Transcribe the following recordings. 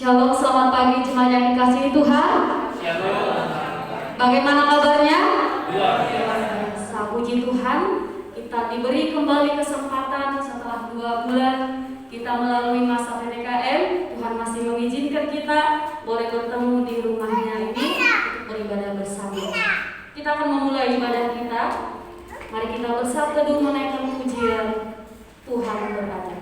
Shalom, selamat pagi jemaat yang dikasihi Tuhan. Bagaimana kabarnya? Luar biasa, puji Tuhan. Kita diberi kembali kesempatan setelah 2 bulan kita melalui masa PPKM. Tuhan masih mengizinkan kita boleh bertemu di rumahnya ini untuk beribadah bersama. Kita akan memulai ibadah kita. Mari kita bersatu teduh menaikkan pujian Tuhan berkata.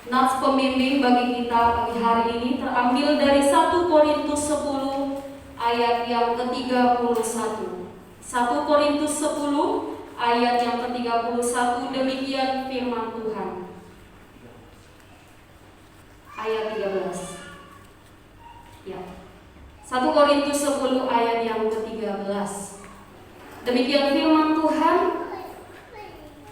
Nats pembimbing bagi kita pagi hari ini terambil dari 1 Korintus 10 ayat yang ke-31. 1 Korintus 10 ayat yang ke-31, demikian firman Tuhan. Ayat 13. Ya. 1 Korintus 10 ayat yang ke-13. Demikian firman Tuhan.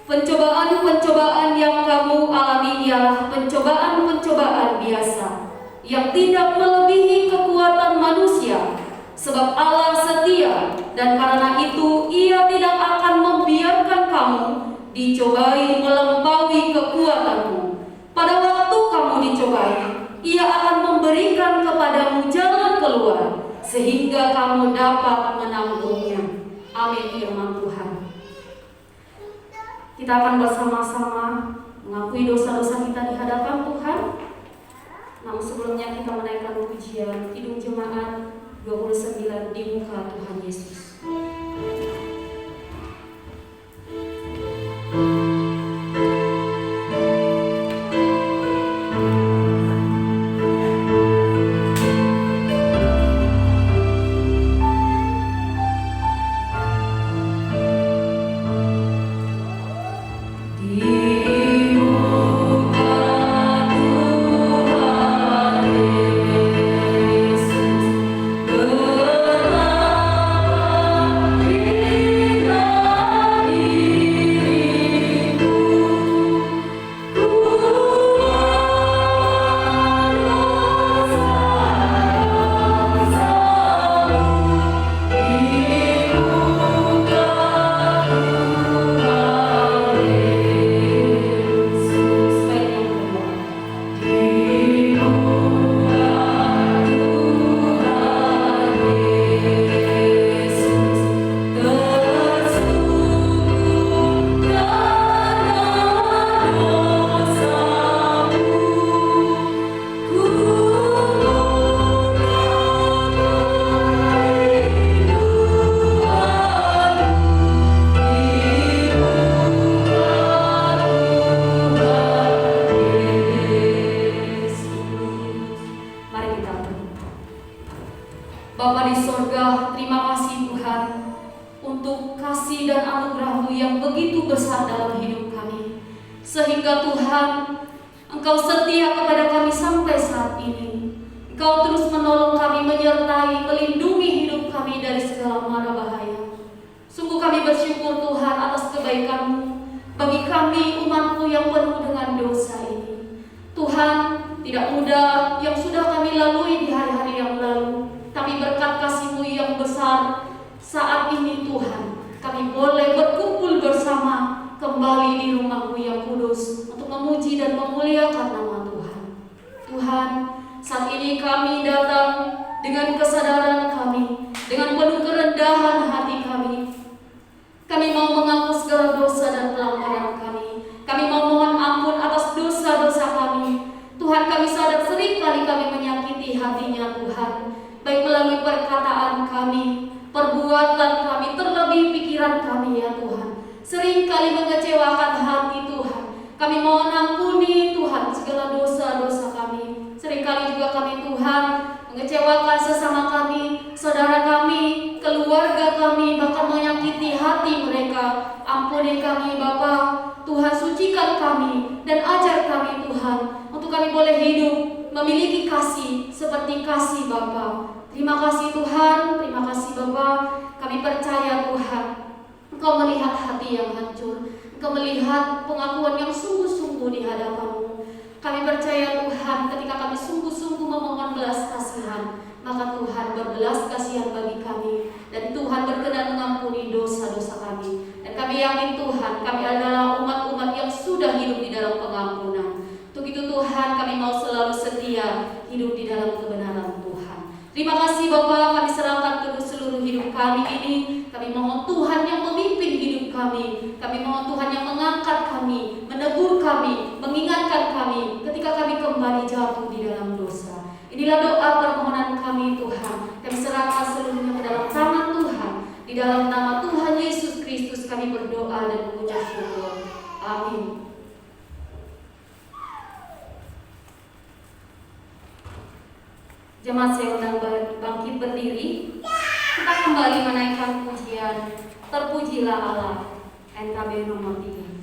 Pencobaan-pencobaan yang kamu alami ialah pencobaan-pencobaan biasa yang tidak melebihi kekuatan manusia, sebab Allah setia dan karena itu Ia tidak akan membiarkan kamu dicobai melampaui kekuatanmu. Pada waktu kamu dicobai, Ia akan memberikan kepadamu jalan keluar sehingga kamu dapat menanggungnya. Amin firman Tuhan. Kita akan bersama-sama mengakui dosa-dosa kita di hadapan Tuhan. Namun sebelumnya kita menaikkan pujian Kidung Jemaat 29 di muka Tuhan Yesus. Bapa di sorga, terima kasih Tuhan untuk kasih dan anugerah-Mu yang begitu besar dalam hidup kami. Sehingga Tuhan, Engkau setia kepada kami sampai saat ini. Engkau terus menolong kami, menyertai, melindungi hidup kami dari segala mara bahaya. Sungguh kami bersyukur Tuhan atas kebaikan-Mu bagi kami umat-Mu yang penuh dengan dosa ini. Tuhan, tidak mudah yang sudah kami lalui di hari-hari yang lalu, tapi berkat kasih-Mu yang besar saat ini Tuhan, kami boleh berkumpul bersama kembali di rumah-Mu yang kudus untuk memuji dan memuliakan nama Tuhan. Tuhan, saat ini kami datang dengan kesadaran kami, dengan penuh kerendahan hati kami. Kami mau mengaku segala dosa dan pelanggaran kami. Kami mau mohon ampun atas dosa-dosa kami. Tuhan, kami sadar seringkali kami menyakiti hatinya Tuhan, baik melalui perkataan kami, perbuatan kami, terlebih pikiran kami ya Tuhan. Seringkali mengecewakan hati Tuhan. Kami mohon ampuni Tuhan segala dosa-dosa kami. Seringkali juga kami Tuhan mengecewakan sesama kami, saudara kami, keluarga kami, bahkan menyakiti hati mereka. Ampuni kami Bapa, Tuhan sucikan kami dan ajar kami Tuhan, untuk kami boleh hidup memiliki kasih seperti kasih Bapa. Terima kasih Tuhan, terima kasih Bapa. Kami percaya Tuhan, Engkau melihat hati yang hancur, Engkau melihat pengakuan yang sungguh-sungguh di hadapan-Mu. Kami percaya Tuhan, ketika kami sungguh-sungguh memohon belas kasihan, maka Tuhan berbelas kasihan bagi kami, dan Tuhan berkenan mengampuni dosa-dosa kami. Dan kami yakin Tuhan, kami adalah umat-umat yang sudah hidup di dalam pengampunan. Untuk itu Tuhan, kami mau selalu setia hidup di dalam kebenaran Tuhan. Terima kasih Bapa, kami serahkan terus seluruh hidup kami ini. Kami mohon Tuhan yang memimpin hidup kami. Kami mohon Tuhan yang mengangkat kami, menegur kami, mengingatkan kami ketika kami kembali jatuh di dalam dosa. Inilah doa permohonan kami Tuhan. Kami serahkan seluruhnya ke dalam tangan Tuhan. Di dalam nama Tuhan Yesus Kristus kami berdoa dan mengucap syukur. Amin. Jemaat saya undang bangkit berdiri. Kita kembali menaikkan pujian Terpujilah Allah, NKB nomor 3.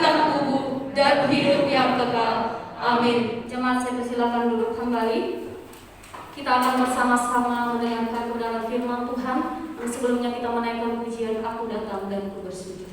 membersihkan tubuh dan hidup yang kekal. Amin. Jemaat, saya persilakan duduk kembali. Kita akan bersama-sama mendengarkan kebenaran firman Tuhan. Sebelumnya kita menaikkan pujian Aku Datang dan Ku Bersujud.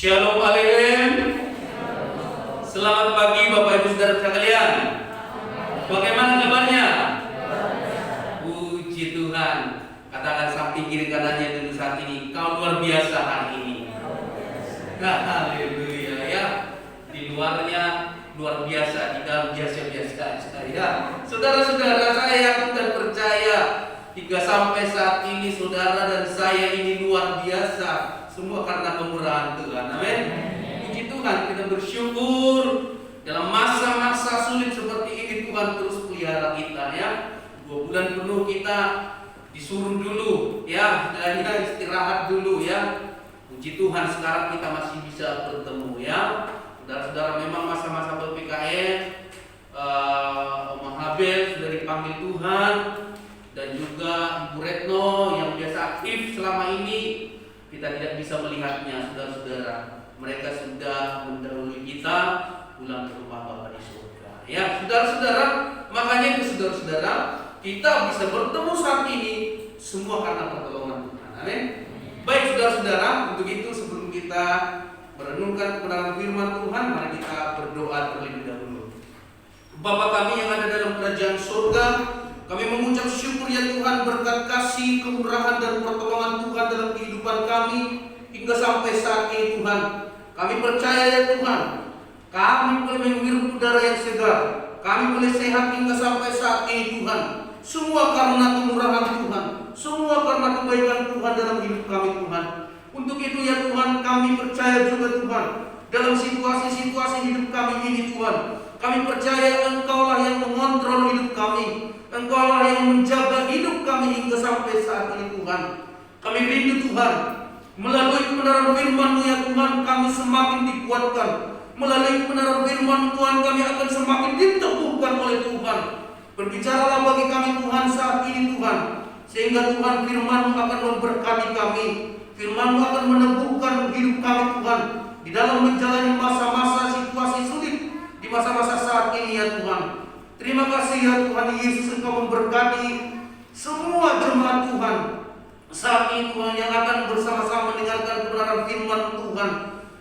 Shalom Aleluya. Selamat pagi Bapak Ibu Saudara sekalian. Bagaimana kabarnya? Puji Tuhan. Katakan samping kiri kanannya dulu saat ini, kau luar biasa hari ini. Haleluya ya. Di luarnya luar biasa, di dalam biasa-biasa ya. Saudara-saudara, saya yakin dan percaya hingga sampai saat ini saudara dan saya ini luar biasa. Semua karena kemurahan Tuhan. Amin. Puji Tuhan, kita bersyukur dalam masa-masa sulit seperti ini Tuhan terus pelihara memelihara kita ya. 2 bulan penuh kita disuruh dulu ya, istilahnya istirahat dulu ya. Puji Tuhan sekarang kita masih bisa bertemu ya. Saudara-saudara, memang masa-masa PPKN Om Habel sudah dipanggil Tuhan, dan juga Ibu Retno yang biasa aktif selama ini, kita tidak bisa melihatnya saudara-saudara. Mereka sudah mendahului kita pulang ke rumah Bapa di surga ya saudara-saudara. Makanya itu saudara-saudara, kita bisa bertemu saat ini semua karena pertolongan Tuhan. Amin. Baik saudara-saudara, untuk itu sebelum kita merenungkan kebenaran firman Tuhan, mari kita berdoa terlebih dahulu. Bapa kami yang ada dalam kerajaan surga, kami mengucap syukur ya Tuhan berkat kasih, kemurahan dan pertolongan Tuhan dalam kehidupan kami hingga sampai saat ini Tuhan. Kami percaya ya Tuhan, kami boleh menghirup udara yang segar, kami boleh sehat hingga sampai saat ini Tuhan. Semua karena kemurahan Tuhan, semua karena kebaikan Tuhan dalam hidup kami Tuhan. Untuk itu ya Tuhan, kami percaya juga Tuhan, dalam situasi-situasi hidup kami ini Tuhan, kami percaya Engkaulah yang mengontrol hidup kami, Engkaulah yang menjaga hidup kami hingga sampai saat ini Tuhan. Kami rindu Tuhan, melalui kebenaran firman-Mu ya Tuhan, kami semakin dikuatkan. Melalui kebenaran firman Tuhan, kami akan semakin diteguhkan oleh Tuhan. Berbicaralah bagi kami Tuhan saat ini Tuhan, sehingga Tuhan firman-Mu akan memberkati kami, firman-Mu akan meneguhkan hidup kami Tuhan, di dalam menjalani masa-masa situasi sulit, di masa-masa saat ini ya Tuhan. Terima kasih ya Tuhan Yesus, Engkau memberkati semua jemaat Tuhan saat ini Tuhan, yang akan bersama-sama mendengarkan kebenaran firman Tuhan.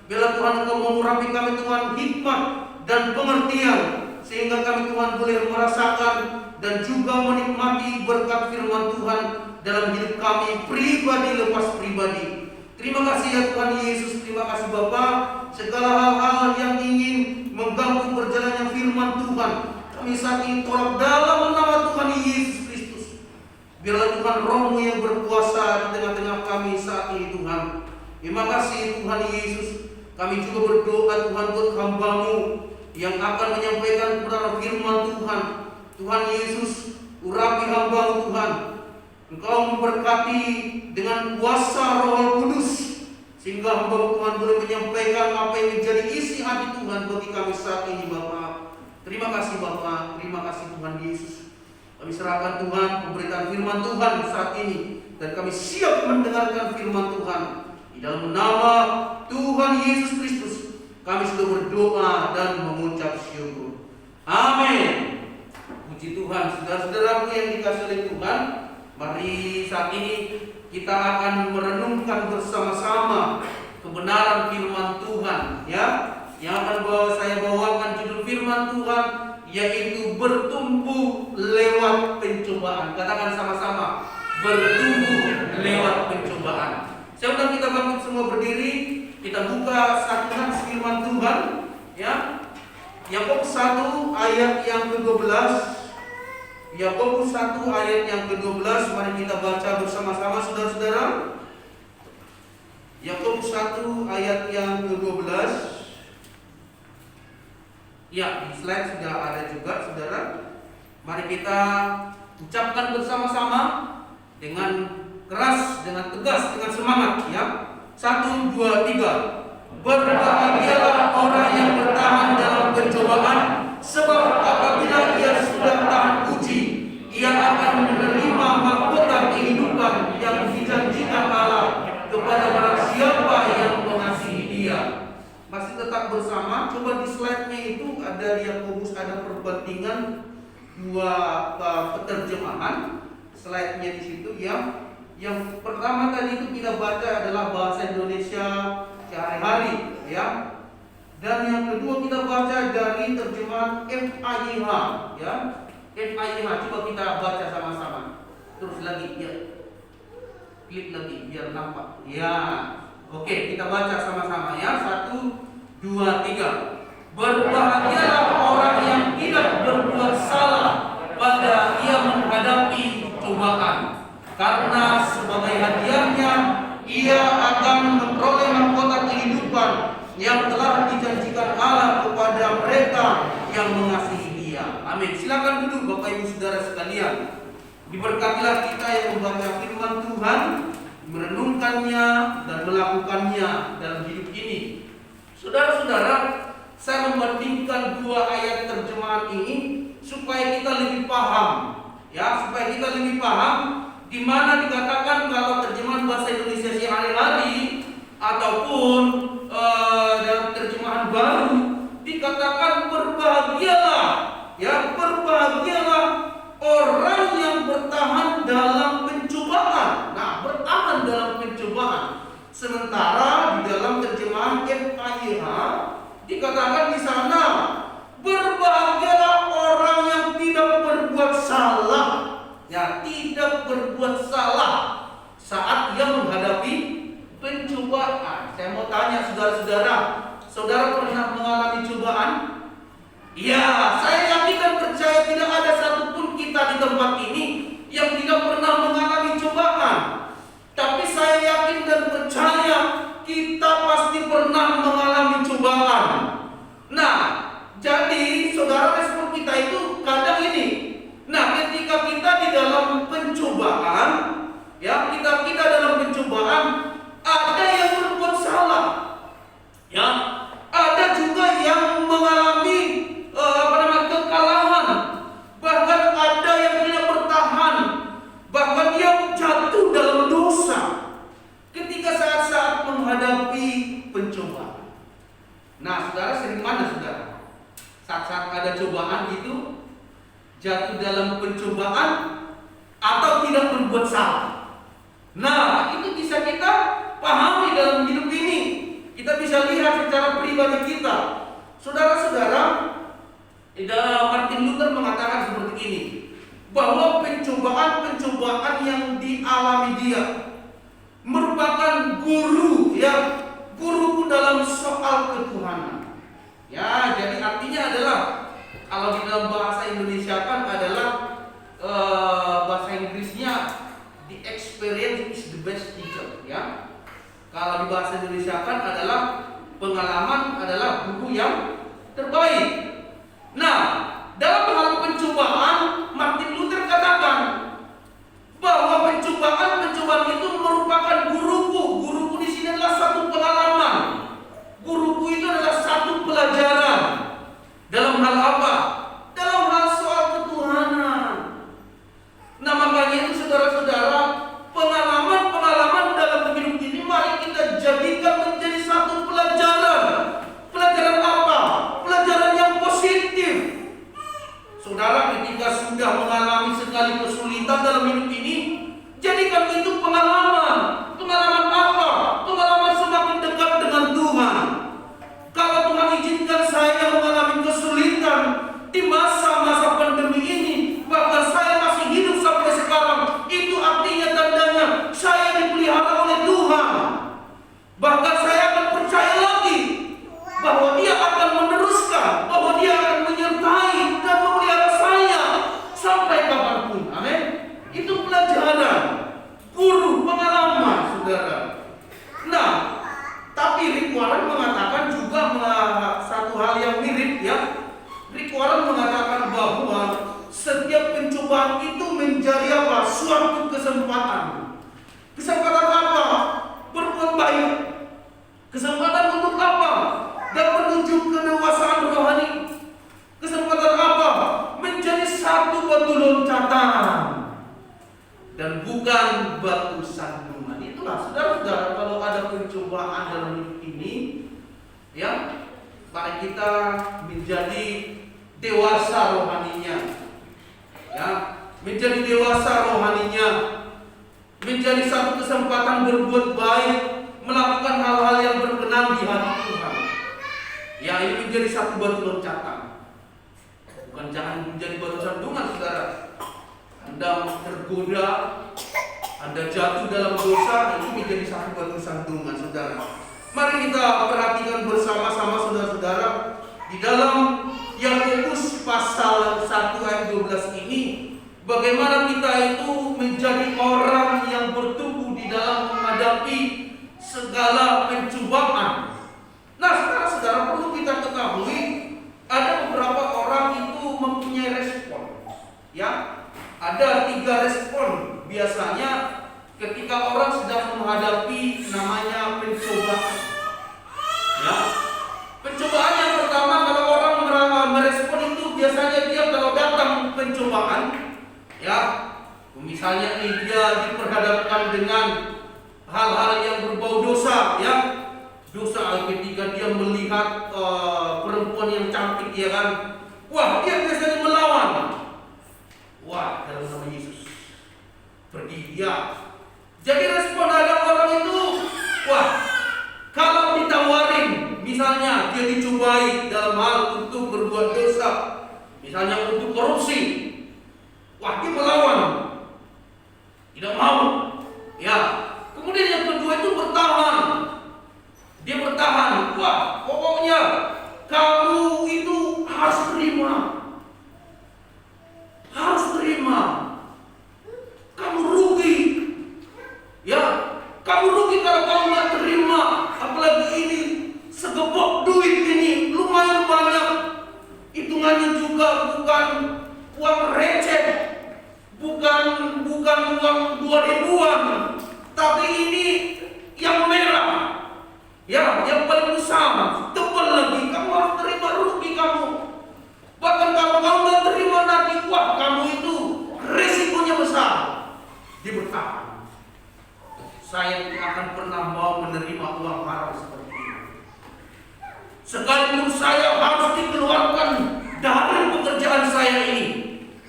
Bila Tuhan Engkau mengurapi kami Tuhan hikmat dan pengertian, sehingga kami Tuhan boleh merasakan dan juga menikmati berkat firman Tuhan dalam hidup kami pribadi lepas pribadi. Terima kasih ya Tuhan Yesus, terima kasih Bapa. Segala hal-hal yang ingin mengganggu berjalannya firman Tuhan, kami saat ini tolak dalam nama Tuhan Yesus Kristus. Biarlah Tuhan Roh-Mu yang berkuasa di tengah-tengah kami saat ini Tuhan. Terima kasih Tuhan Yesus. Kami juga berdoa Tuhan buat hamba-Mu yang akan menyampaikan kebenaran firman Tuhan. Tuhan Yesus, urapi hamba-Mu Tuhan. Engkau memberkati dengan kuasa Roh Kudus, sehingga hamba Tuhan boleh menyampaikan apa yang menjadi isi hati Tuhan bagi kami saat ini Bapa. Terima kasih Bapa, terima kasih Tuhan Yesus. Kami serahkan Tuhan pemberitaan firman Tuhan saat ini, dan kami siap mendengarkan firman Tuhan. Di dalam nama Tuhan Yesus Kristus kami sudah berdoa dan mengucap syukur. Amin. Puji Tuhan. Saudara-saudaraku yang dikasihi oleh Tuhan, mari saat ini kita akan merenungkan bersama-sama kebenaran firman Tuhan ya. Yang akan saya bawakan judul firman Tuhan yaitu bertumbuh lewat pencobaan. Katakan sama-sama, bertumbuh lewat pencobaan. Saya undang kita bangkit semua berdiri, kita buka satuan firman Tuhan ya. Yakobus 1 ayat yang ke-12. Yakobus 1 ayat yang ke-12, mari kita baca bersama-sama saudara-saudara. Yakobus 1 ayat yang ke-12. Ya, di slide sudah ada juga saudara. Mari kita ucapkan bersama-sama dengan keras, dengan tegas, dengan semangat ya. 1, 2, 3. Berbahagialah orang yang bertahan dalam pencobaan, sebab apabila ia sudah tahan uji, ia akan menerima mahkota kehidupan yang dijanjikan Allah kepada barang siapa yang mengasihi Dia. Masih tetap bersama, coba di slide-nya itu ada Yakobus, ada perbandingan dua penerjemahan. Slide-nya di situ ya. Yang pertama tadi itu kita baca adalah bahasa Indonesia sehari-hari ya. Dan yang kedua kita baca dari terjemahan FIH ya. FIH, coba kita baca sama-sama. Terus lagi ya. Klik lagi biar nampak. Ya. Oke, kita baca sama-sama ya. 1, 2, 3. Berbahagialah orang yang tidak berbuat salah pada ia menghadapi cobaan, karena sebagai hadiahnya ia akan memperoleh mahkota kehidupan yang telah dijanjikan Allah kepada mereka yang mengasihi Dia. Amin. silakan duduk Bapak Ibu Saudara sekalian. Diberkatilah kita yang membaca firman Tuhan, merenungkannya dan melakukannya dalam hidup ini. Saudara-saudara, saya membandingkan dua ayat terjemahan ini supaya kita lebih paham, ya, supaya kita lebih paham di mana dikatakan kalau terjemahan bahasa Indonesia sehari-hari ataupun dalam terjemahan baru dikatakan berbahagialah, ya, berbahagialah orang yang bertahan dalam pencobaan. Nah, bertahan dalam pencobaan. Sementara di dalam terjemahan NKYH dikatakan di sana berbahagialah orang yang tidak berbuat salah, ya, tidak berbuat salah saat ia menghadapi pencobaan. Saya mau tanya saudara-saudara, saudara pernah mengalami cobaan? Ya, saya yakin dan percaya tidak ada satupun kita di tempat ini yang tidak pernah mengalami cobaan. Tapi saya yakin dan percaya kita pasti pernah mengalami cobaan. Nah, jadi saudara, respon kita itu kadang ini. Nah, ketika kita di dalam pencobaan, ya, kita dalam pencobaan, ada yang berbuat salah, ya, ada juga yang mengalami kekalahan, bahkan ada yang tidak bertahan, bahkan dia jatuh dalam dosa ketika saat-saat menghadapi pencobaan. Nah, saudara sering mana saudara? Saat-saat ada cobaan itu jatuh dalam pencobaan atau tidak berbuat salah. Nah, itu bisa kita pahami dalam hidup ini. Kita bisa lihat secara pribadi kita. Saudara-saudara, Martin Luther mengatakan seperti ini, bahwa pencobaan-pencobaan yang dialami dia merupakan guru, ya, guru dalam soal ketuhanan. Ya, jadi artinya adalah kalau di dalam bahasa Indonesia kan adalah bahasa Inggrisnya the experience is the best teacher, ya. Kalau di bahasa Indonesia kan adalah pengalaman adalah guru yang terbaik. Nah, dalam hal pencobaan, Martin Luther katakan bahwa pencobaan itu merupakan guruku. Guruku di sini adalah satu pengalaman. Guruku itu adalah satu pelajaran. Dalam hal apa? Dalam hal soal ketuhanan. Nah, makanya itu saudara-saudara, pengalaman-pengalaman dalam hidup ini mari kita jadikan menjadi satu pelajaran. Pelajaran apa? Pelajaran yang positif. Saudara, ketika sudah mengalami sekali kesulitan dalam hidup ini, jadikan itu pengalaman. Pengalaman apa? Pengalaman semakin dekat dengan Tuhan. Kalau Tuhan izinkan saya mengalami kesulitan di masa-masa pandemi ini, bahkan saya masih hidup sampai sekarang, itu artinya tandanya saya dipelihara oleh Tuhan. Bahkan saya akan percaya lagi bahwa Dia akan meneruskan, bahwa Dia akan menyertai dan memelihara saya sampai kapanpun. Amin. Itu pelajaran, guru, pengalaman, saudara. Nah, tapi Rick Warren mengatakan juga satu hal yang mirip, ya. Rick Warren mengatakan bahwa setiap pencobaan itu menjadi apa? Suatu kesempatan. Kesempatan apa? Berbuat baik. Kesempatan untuk apa? Dan menuju kedewasaan rohani. Kesempatan apa? Menjadi satu batu loncatan dan bukan batu sandungan. Itulah saudara-saudara, kalau ada pencobaan dalam hidup ini, ya, mari kita menjadi dewasa rohaninya, ya, menjadi dewasa rohaninya, menjadi satu kesempatan berbuat baik, melakukan hal-hal yang berkenan di hati Tuhan. Ya, ini menjadi satu batu loncatan. Bukan jangan menjadi batu sandungan, saudara. Anda tergoda, Anda jatuh dalam dosa, itu menjadi satu batu sandungan, saudara. Mari kita perhatikan bersama-sama, saudara-saudara, di dalam Yakobus pasal 1 ayat 12 ini, bagaimana kita itu menjadi orang yang bertumbuh di dalam menghadapi segala pencobaan. Nah, saudara-saudara, perlu kita ketahui ada beberapa orang itu mempunyai respon. Ya, ada 3 respon biasanya ketika orang sedang menghadapi namanya pencobaan. Ya, pencobaan yang pertama kalau orang merespon itu biasanya dia kalau datang pencobaan, ya, misalnya dia diperhadapkan dengan hal-hal yang berbau dosa, ya, dosa ketika dia melihat perempuan yang cantik, ya kan, wah dia biasanya melawan. Wah, dalam nama Yesus pergi ya. Jadi respon ada orang itu, wah, kalau ditawarin, misalnya dia dicobai dalam hal untuk berbuat dosa, misalnya untuk korupsi, wah dia melawan, tidak mau. Ya, kemudian yang kedua itu bertahan. Dia bertahan, wah pokoknya kamu itu harus terima. Harus terima. Kamu rugi. Ya, kamu rugi kalau kamu nggak terima. Apalagi ini segepok duit ini lumayan banyak. Hitungannya juga bukan uang receh, bukan uang 2 ribuan, tapi ini yang merah. Ya, yang paling besar, tebal lagi. Kamu harus terima, rugi kamu. Bahkan kalau kamu nggak terima nanti, wah kamu itu resikonya besar. Dia bertahan. Saya tidak akan pernah mau menerima uang haram seperti ini. Sekalipun saya harus dikeluarkan dari pekerjaan saya ini,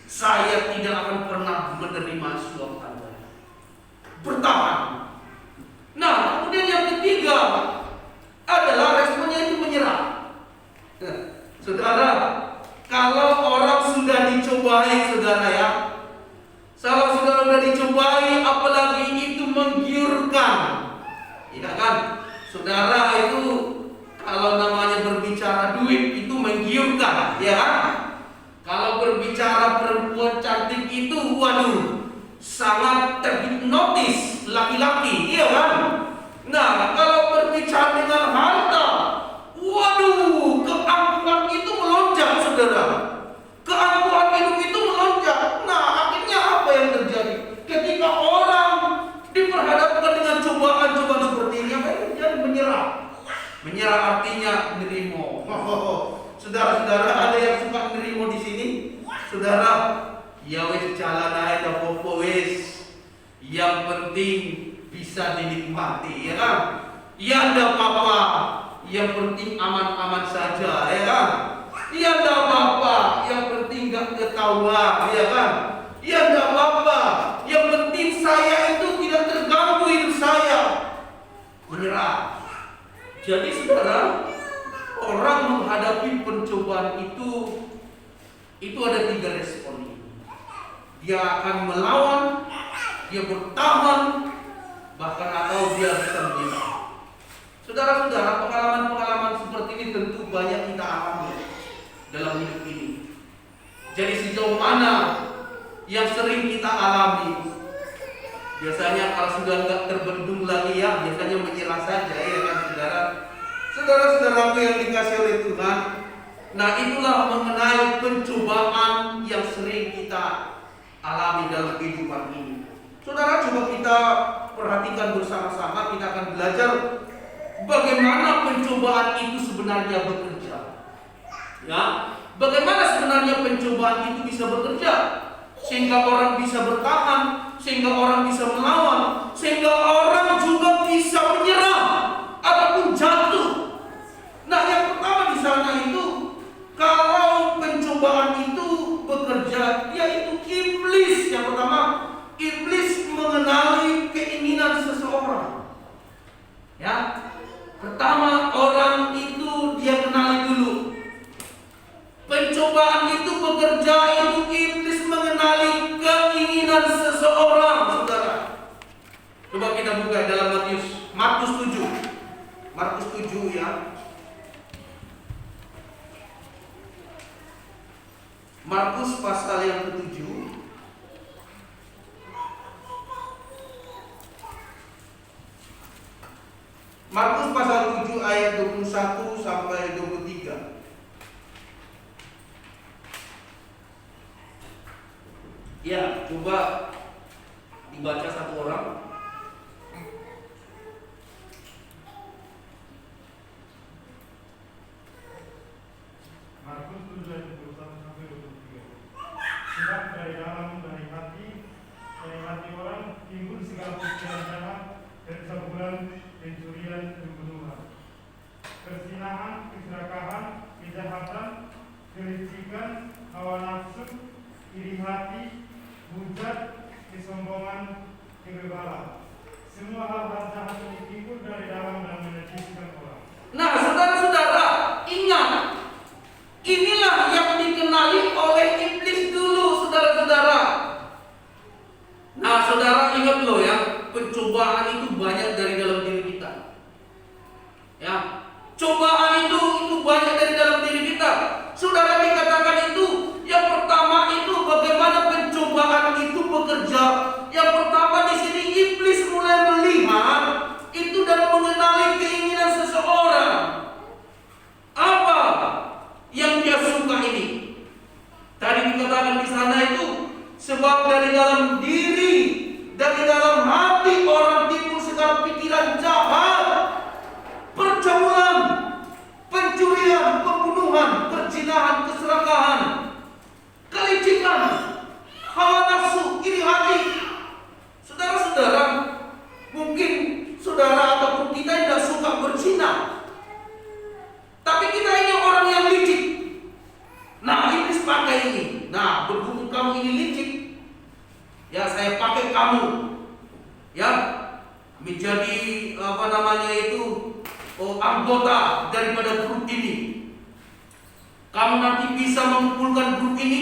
saya tidak akan pernah menerima suap Anda. Bertahan. Nah, kemudian yang ketiga adalah responnya itu menyerah. Saudara, kalau orang sudah dicobai, saudara ya, kalau saudara sudah dicobai, apalagi itu menggiurkan, ya kan? Saudara itu kalau namanya berbicara duit itu menggiurkan, ya kan? Kalau berbicara perempuan cantik itu, waduh, sangat terhipnotis laki-laki, iya kan? Nah, kalau berbicara dengan harta, waduh, keangkuhan itu melonjak, saudara. Keangkuhan hidup itu melonjak. Nah, akhirnya apa yang terjadi? Ketika orang diperhadapkan dengan cobaan-cobaan seperti ini, apa yang terjadi? Menyerah. Menyerah artinya nerimo. Saudara-saudara, ada yang suka nerimo di sini? Saudara, ya wes jalan aja popo wes. Yang penting bisa dinikmati, ya kan? Ya enggak apa-apa. Yang penting aman-aman saja, ya kan? Ya enggak apa-apa. Yang penting enggak ketawa, ya kan? Ya enggak apa-apa. Yang penting saya itu tidak terganggu hidup saya. Menyerah. Jadi saudara, orang menghadapi pencobaan itu ada 3 respon. Dia akan melawan, dia bertahan, bahkan atau dia bisa menyerah. Saudara-saudara, pengalaman-pengalaman seperti ini tentu banyak kita alami dalam hidup ini. Jadi sejauh mana yang sering kita alami? Biasanya kalau sudah nggak terbendung lagi ya, biasanya menyerah saja, ya kan saudara? Saudara-saudaraku yang dikasih oleh Tuhan, nah itulah mengenai pencobaan yang sering kita alami dalam kehidupan ini. Saudara, coba kita perhatikan bersama-sama, kita akan belajar bagaimana pencobaan itu sebenarnya bekerja. Ya, bagaimana sebenarnya pencobaan itu bisa bekerja sehingga orang bisa bertahan, sehingga orang bisa melawan, sehingga orang juga bisa menyerah ataupun jatuh. Nah, yang pertama di sana itu, kalau pencobaan itu bekerja, yaitu iblis. Yang pertama, iblis mengenali keinginan seseorang. Ya, pertama orang itu dia kenali dulu. Pencobaan itu bekerja, itu iblis mengenali keinginan seseorang, saudara. Coba kita buka dalam Markus 7. Markus 7 ya. Markus pasal yang ke-7. Markus pasal 7 ayat 21 sampai 23. Ya, coba dibaca satu orang. Markus 7:21-23. Sebab dari hati orang timbul segala pikiran jahat, percabulan, pencurian, pembunuhan, perzinahan, keserakahan, kejahatan, kelicikan, hawa nafsu, iri hati, hujat, kesombongan, kebebalan. Semua hal-hal jahat ini timbul dari dalam dan menajiskan orang. Nah, saudara-saudara, ingat, inilah yang dikenali oleh iblis dulu, saudara-saudara. Nah, saudara ingat loh ya, pencobaan itu banyak dari dalam diri kita. Ya, cobaan itu banyak dari dalam diri kita. Saudara dikatakan itu, yang pertama itu bagaimana pencobaan itu bekerja. Yang pertama di sini iblis mulai melihat itu dan mengenali keinginan seseorang. Apa yang dia suka ini? Tadi dikatakan di sana itu sebab dari dalam diri, dari dalam hati orang timbul segala pikiran jahat, percabulan, pencurian, pembunuhan, perzinahan, keserakahan, kelicikan, hawa nafsu, iri hati. Saudara-saudara, mungkin saudara ataupun kita tidak suka berzina, tapi kita ini orang yang licik. Nah, iblis pakai ini. Nah, berhubung kamu ini licik, ya saya pakai kamu, ya menjadi anggota daripada grup ini. Kamu nanti bisa mengumpulkan grup ini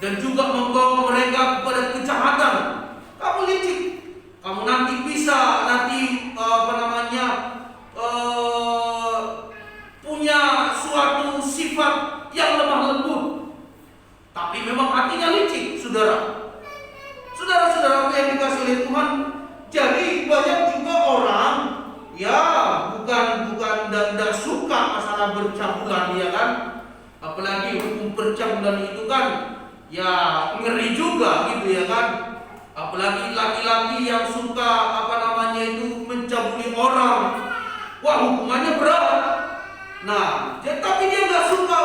dan juga membawa mereka kepada kejahatan. Kamu licik, kamu nanti bisa punya suatu sifat yang lemah lembut, tapi memang hatinya licik, saudara. Saudara-saudara yang dikasih oleh Tuhan, jadi banyak juga orang ya bukan tidak suka masalah bercabulan, ya kan? Apalagi hukum percabulan itu kan ya ngeri juga gitu, ya kan? Apalagi laki-laki yang suka mencabuli orang, wah hukumannya berat. Nah, tapi dia nggak suka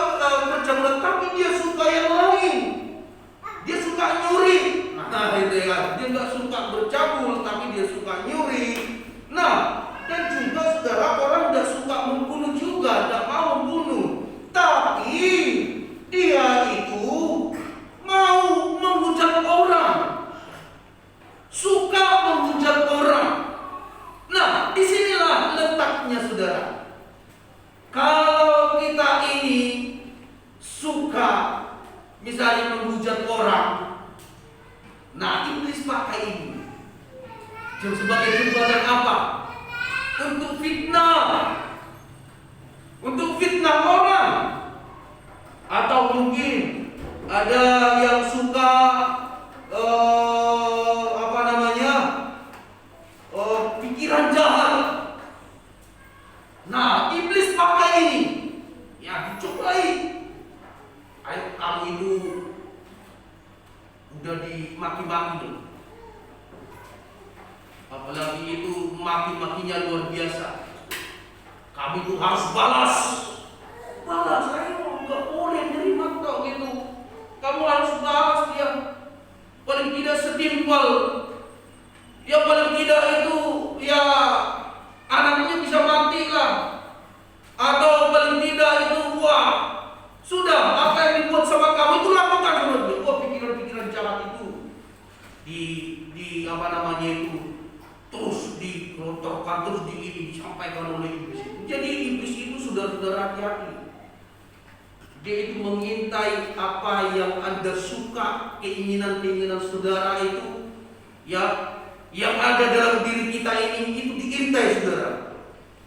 percabulan, tapi dia suka yang lain. Dia suka nyuri. Nah, itu ya, dia nggak suka bercabul, tapi dia suka nyuri. Nah, dan juga saudara, orang nggak suka membunuh juga, nggak mau membunuh, tapi dia itu mau menghujat orang, suka menghujat orang. Nah, disinilah letaknya, saudara. Kalau kita ini suka misalnya menghujat orang, nah iblis pakai ini sebagai jembatan apa? Untuk fitnah orang. Atau mungkin ada yang suka pikiran jahat. Nah, iblis pakai ini, ya dicobai. Ayo, kamu itu udah dimaki-maki tuh. Apalagi itu maki-makinya luar biasa. Kamu itu harus balas. Ayo, nggak boleh nerima kok gitu. Kamu harus balas dia. Paling tidak setimpal. Ya paling tidak itu ya anaknya bisa mati lah. Atau paling tidak itu wah, sudah apa yang dibuat sama kamu itu lakukan sama dia. Oh, pikiran-pikiran jahat itu itu terus dilontarkan, terus disampaikan oleh iblis itu. Jadi iblis itu saudara-saudara hati-hati. Dia itu mengintai apa yang Anda suka, keinginan-keinginan saudara itu, ya, yang ada dalam diri kita ini itu diintai, saudara.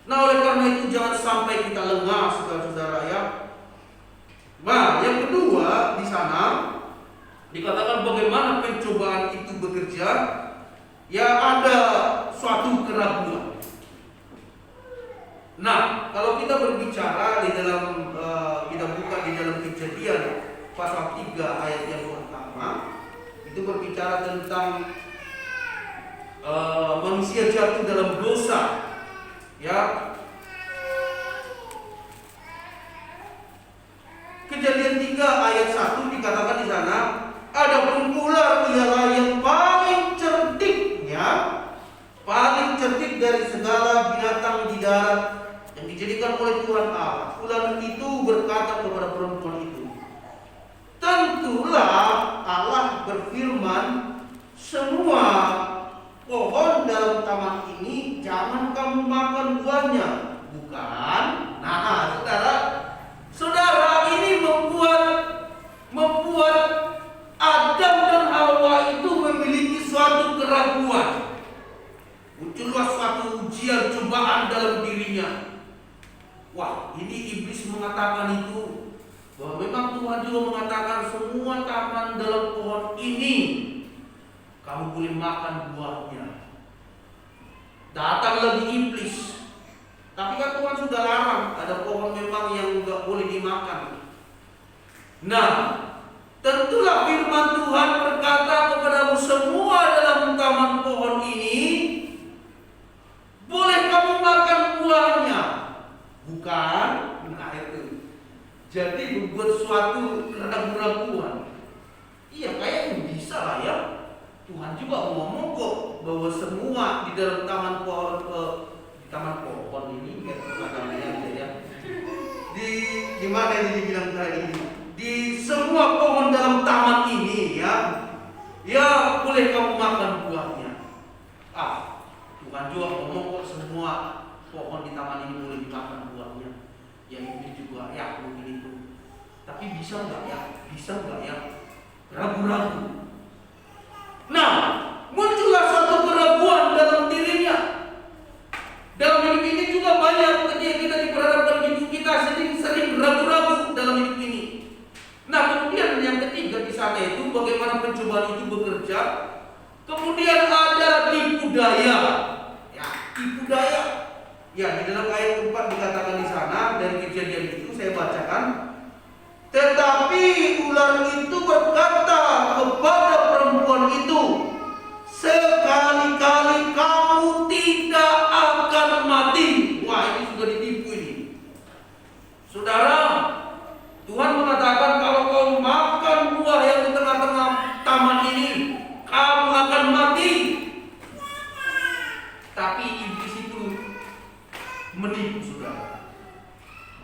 Nah, oleh karena itu jangan sampai kita lengah, saudara-saudara, ya. Nah, yang kedua di sana dikatakan bagaimana pencobaan itu bekerja. Ya, ada suatu keraguan. Nah, kalau kita berbicara di dalam kita buka di dalam Kejadian pasal 3 ayat yang pertama, Itu berbicara tentang manusia jatuh dalam dosa. Ya. Kejadian 3 ayat 1 dikatakan di sana, adapun ular ialah yang paling cerdik, ya, paling cerdik dari segala binatang di darat yang dijadikan oleh Tuhan Allah. Ular itu berkata kepada perempuan itu, tentulah Allah berfirman, semua pohon dalam taman ini jangan kamu makan buahnya, bukan? Nah, saudara, ini membuat Adam dan Hawa itu memiliki suatu keraguan. Muncullah suatu ujian, cobaan dalam dirinya. Wah, ini iblis mengatakan itu, bahwa memang Tuhan juga mengatakan semua taman dalam pohon ini kamu boleh makan buahnya. Datang lagi iblis. Tapi kan Tuhan sudah larang, ada pohon memang yang enggak boleh dimakan. Nah, tentulah firman Tuhan berkata kepadamu, semua dalam taman pohon ini boleh kamu makan buahnya, bukan? Nah itu. Jadi membuat suatu keraguan-keraguan. Iya, kayaknya bisa lah ya. Tuhan juga ngomong kok bahwa semua di dalam taman pohon ini, ya. Di mana ini dibilang tadi? Di semua pohon dalam taman ini, ya boleh kamu makan buahnya. Tuhan juga ngomong kok semua pohon di taman ini boleh dimakan buahnya. Ya ini juga ya mungkin itu. Tapi bisa nggak ya? Bisa nggak ya? Ragu-ragu. Nah, muncullah suatu keraguan dalam dirinya. Dalam hidup ini juga banyak ketika kita diperhadapkan hidup kita sering ragu-ragu dalam hidup ini. Nah, kemudian yang ketiga di sana itu bagaimana pencobaan itu bekerja. Kemudian ada tipu daya. Ya, tipu daya. Ya, di dalam ayat 4 dikatakan di sana dari kejadian itu saya bacakan. Tetapi ular itu berkata kepada perempuan itu, sekali-kali kamu tidak akan mati. Wah, ini sudah ditipu ini. Saudara, Tuhan mengatakan kalau kau makan buah yang di tengah-tengah taman ini, kamu akan mati. Tapi iblis itu menipu, saudara.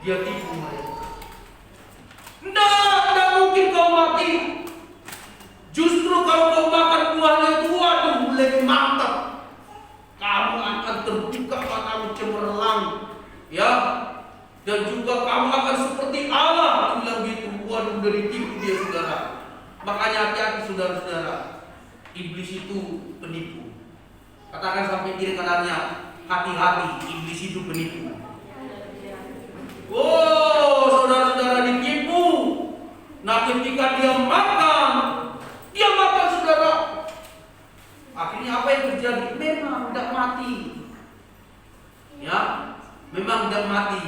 Dia tipu mereka. Tidak mungkin kau mati. Justru kalau kau makan buahnya itu, waduh, lebih mantap. Kamu akan terbuka matamu cemerlang, ya. Dan juga kamu akan seperti Allah. Bilang gitu. Waduh, udah ditipu dia, saudara. Makanya hati-hati, saudara-saudara. Iblis itu penipu. Katakan sampai kiri kanannya, hati-hati, iblis itu penipu. Oh, saudara-saudara, ditipu. Nah, ketika dia makan, saudara. Akhirnya apa yang terjadi? Memang tidak mati. Ya, memang tidak mati.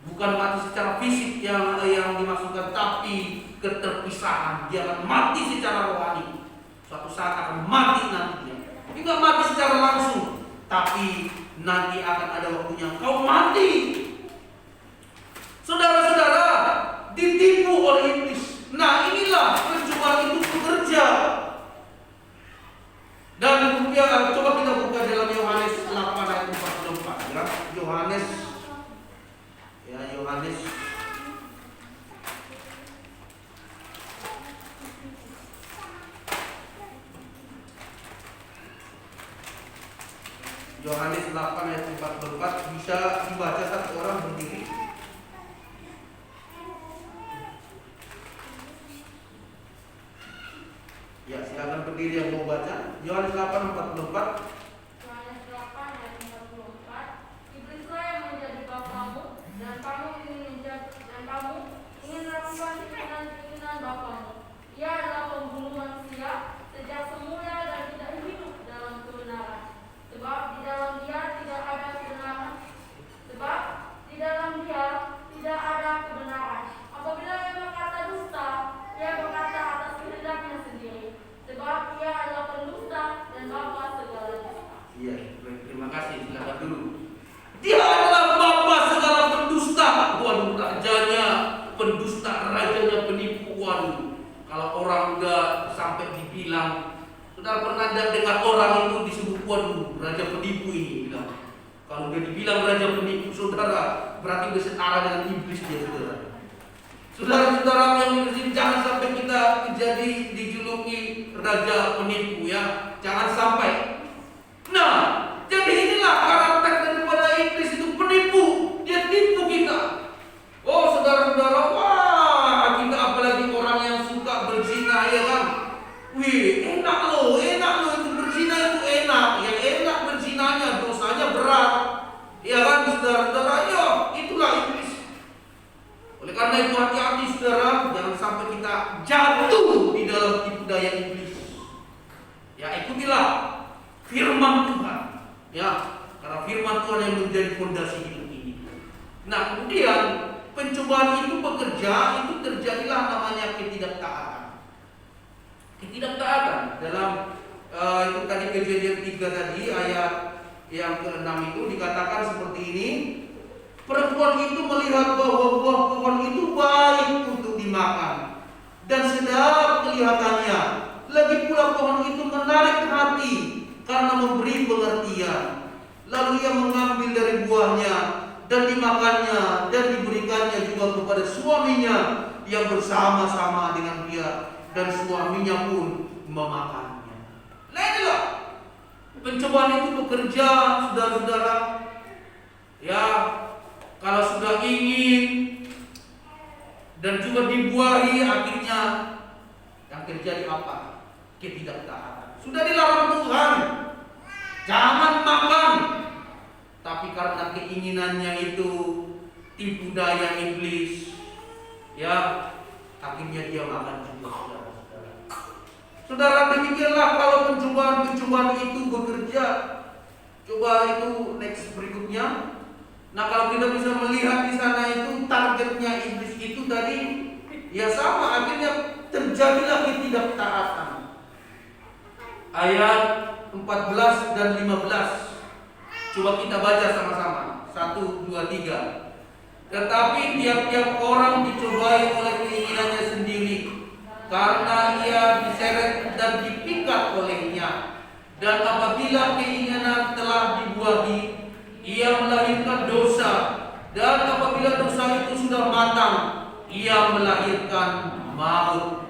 Bukan mati secara fisik yang dimaksudkan, tapi keterpisahan. Dia akan mati secara rohani. Suatu saat akan mati nantinya. Tidak mati secara langsung, tapi nanti akan ada waktunya kau mati. Saudara-saudara, ditipu oleh iblis. Nah, inilah pencobaan itu bekerja. Dan kemudian coba kita buka dalam Yohanes 8 ayat 44, ya. Yohanes Yohanes 8 ayat 44, bisa dibaca satu orang berdiri. Ya, silakan berdiri yang mau baca. Yohanes 8:44. Yohanes 8 ayat 44. Iblislah yang menjadi bapamu, dan kamu ingin melakukan keinginan bapamu. Ia adalah pembunuh manusia sejak semula dan tidak hidup dalam kebenaran. Sebab di dalam dia tidak ada kebenaran. Apabila ia berkata dusta, ia berkata atas kehendaknya sendiri. sampai dibilang, saudara pernah dengar orang itu disebut, waduh, raja penipu ini bilang. Kalau dia dibilang raja penipu, saudara, berarti dia setara dengan iblis dia, saudara. Saudara-saudara yang muslim, jangan sampai kita menjadi dijuluki raja penipu ya. Jangan sampai. Nah, jadi inilah karakter daripada iblis itu, penipu. Dia tipu kita. Oh, saudara-saudara, wah, kita apalagi orang yang suka berzina ya kan. Wih, enak loh itu berzina itu enak. Yang enak berzinanya, dosanya berat. Ya kan, saudara-saudara, ya itulah iblis. Oleh karena itu hati-hati saudara, jangan sampai kita jatuh di dalam tipu daya iblis. Ya, ikutilah firman Tuhan. Ya, karena firman Tuhan yang menjadi fondasi hidup ini. Nah, kemudian pencobaan itu bekerja, itu terjadilah namanya ketidaktaatan. Ketidaktaatan dalam itu tadi Kejadian 3 tadi ayat yang ke-6 itu dikatakan seperti ini. Perempuan itu melihat bahwa buah pohon itu baik untuk dimakan dan sedap kelihatannya. Lagi pula pohon itu menarik hati karena memberi pengertian. Lalu ia mengambil dari buahnya dan dimakannya dan diberikannya juga kepada suaminya yang bersama-sama dengan dia, dan suaminya pun memakannya. Lihatlah, pencobaan itu bekerja, saudara-saudara. Ya, kalau sudah ingin dan juga dibuahi, akhirnya yang terjadi apa? Ketidaktaatan. Sudah dilarang Tuhan, jangan makan, tapi karena keinginannya itu tipu daya iblis, ya akhirnya dia makan juga, saudara-saudara. Saudara, demikianlah kalau pencobaan itu bekerja. Coba itu next berikutnya. Nah, kalau kita bisa melihat di sana itu targetnya iblis itu tadi ya sama, akhirnya terjadilah ketidaktaatan. Ayat 14 dan 15. Coba kita baca sama-sama. 1, 2, 3. Tetapi tiap-tiap orang dicobai oleh keinginannya sendiri, karena ia diseret dan dipikat olehnya. Dan apabila keinginan telah dibuahi, ia melahirkan dosa, dan apabila dosa itu sudah matang, ia melahirkan maut.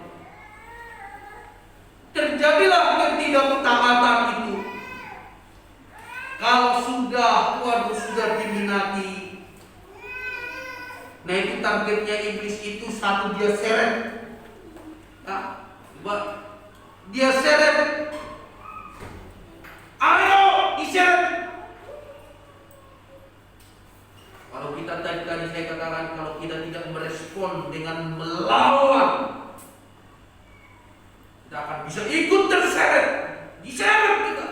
Terjadilah ketidaktaatan itu. Kalau sudah diminati, nah itu targetnya iblis itu satu, dia seret. Nah, dia seret. Ayo, diseret. Kalau kita tadi saya katakan, kalau kita tidak merespon dengan melawan, kita akan bisa ikut terseret, diseret kita.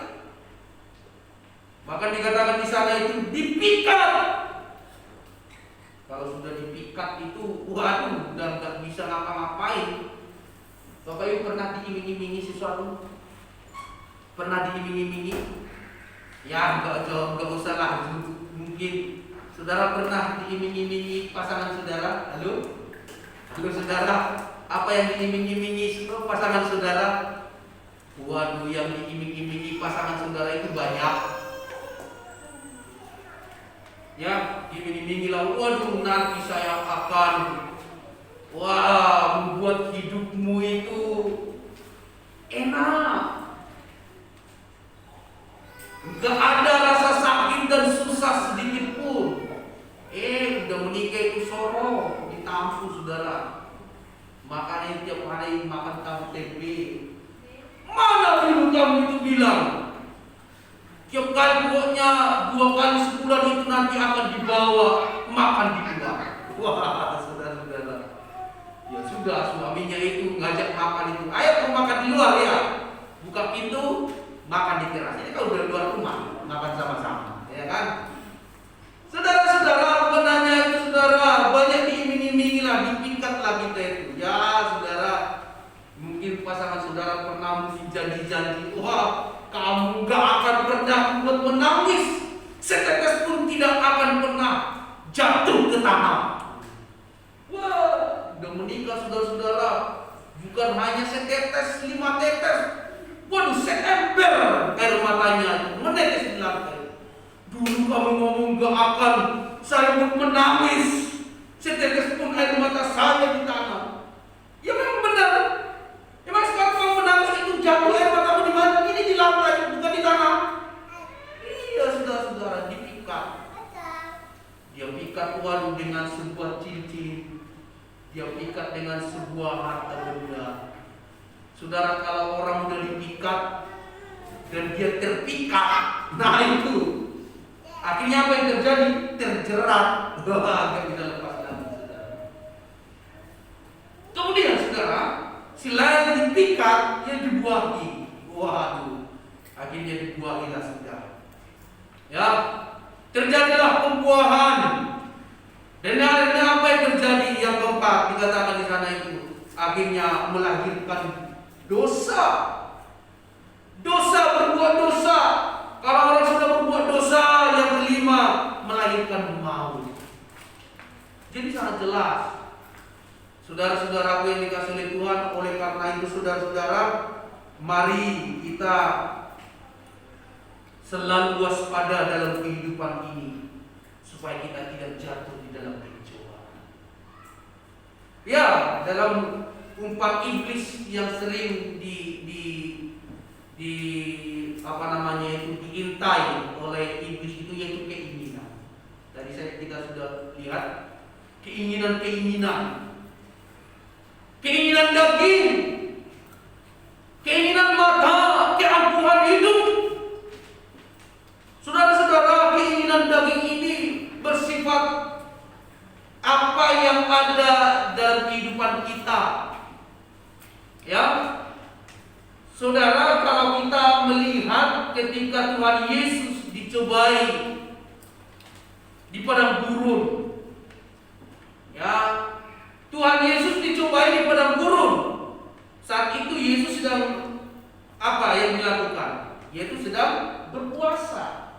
Bahkan dikatakan di sana itu dipikat. Kalau sudah dipikat itu, waduh, udah nggak bisa ngapa-ngapain. Bapak Ibu pernah diiming-imingi sesuatu? Pernah diiming-imingi? Ya, nggak usah lah. Mungkin saudara pernah diiming-imingi pasangan saudara? Halo saudara, apa yang diiming-imingi pasangan saudara? Waduh, yang diiming-imingi pasangan saudara itu banyak. Ya, iming-imingi lah, waduh nanti saya akan membuat hidupmu itu enak. Gak ada rasa sakit dan susah sedikit pun. Udah menikah itu soro, ditampu saudara. Makanya tiap hari makan tahu tempe. Mana dulu kamu itu bilang? Tiap kali pokoknya 2 kali sebulan itu nanti akan dibawa makan di luar. Wah, saudara-saudara. Ya sudah, suaminya itu ngajak makan itu. Ayo kamu makan di luar ya. Buka pintu, makan di teras. Ini kalau udah luar rumah, makan sama-sama, ya kan? Saudara-saudara, benarnya itu saudara, banyak diiming-imingi lah, dipikat lah kita itu. Ya saudara, mungkin pasangan saudara pernah mungkin janji-janji, wah kamu gak akan pernah buat menangis, setetes pun tidak akan pernah jatuh ke tanah. Wah, udah menikah saudara-saudara, bukan hanya setetes, 5 tetes. Waduh, seember air matanya menetes di lantai. Dulu kamu ngomong gak akan, saya pun menangis. Setetes pun air mata saya di tanah. Ya memang benar. Memang sekarang kamu menangis itu jatuh air matamu di mana? Ini di lantai, bukan di tanah. Iya, saudara-saudara, dipikat. Dia pikat waduh dengan sebuah cincin. Dia pikat dengan sebuah harta benda. Saudara, kalau orang udah dipikat dan dia terpikat, nah itu akhirnya apa yang terjadi? Terjerat. Gak bisa lepas lagi, saudara. Kemudian saudara, selain dipikat, dia dibuahi. Waduh, akhirnya dibuahilah saudara. Ya, terjadilah pembuahan. Dan akhirnya apa yang terjadi? Yang keempat dikatakan di sana itu akhirnya melahirkan dosa. Dosa, berbuat dosa. Kalau orang sudah berbuat dosa, yang kelima melahirkan maut. Jadi sangat jelas, saudara-saudaraku yang dikasihi oleh Tuhan. Oleh karena itu saudara-saudara, mari kita selalu waspada dalam kehidupan ini, supaya kita tidak jatuh di dalam pencobaan. Ya, dalam umpan iblis yang sering diintai oleh iblis itu, yaitu keinginan. Tadi kita sudah lihat keinginan daging, keinginan mata, keangkuhan hidup. Saudara-saudara, keinginan daging ini bersifat apa yang ada dalam kehidupan kita. Ya, saudara, kalau kita melihat ketika Tuhan Yesus dicobai di padang gurun, ya, Tuhan Yesus dicobai di padang gurun. Saat itu Yesus sedang apa yang dilakukan? Yaitu sedang berpuasa.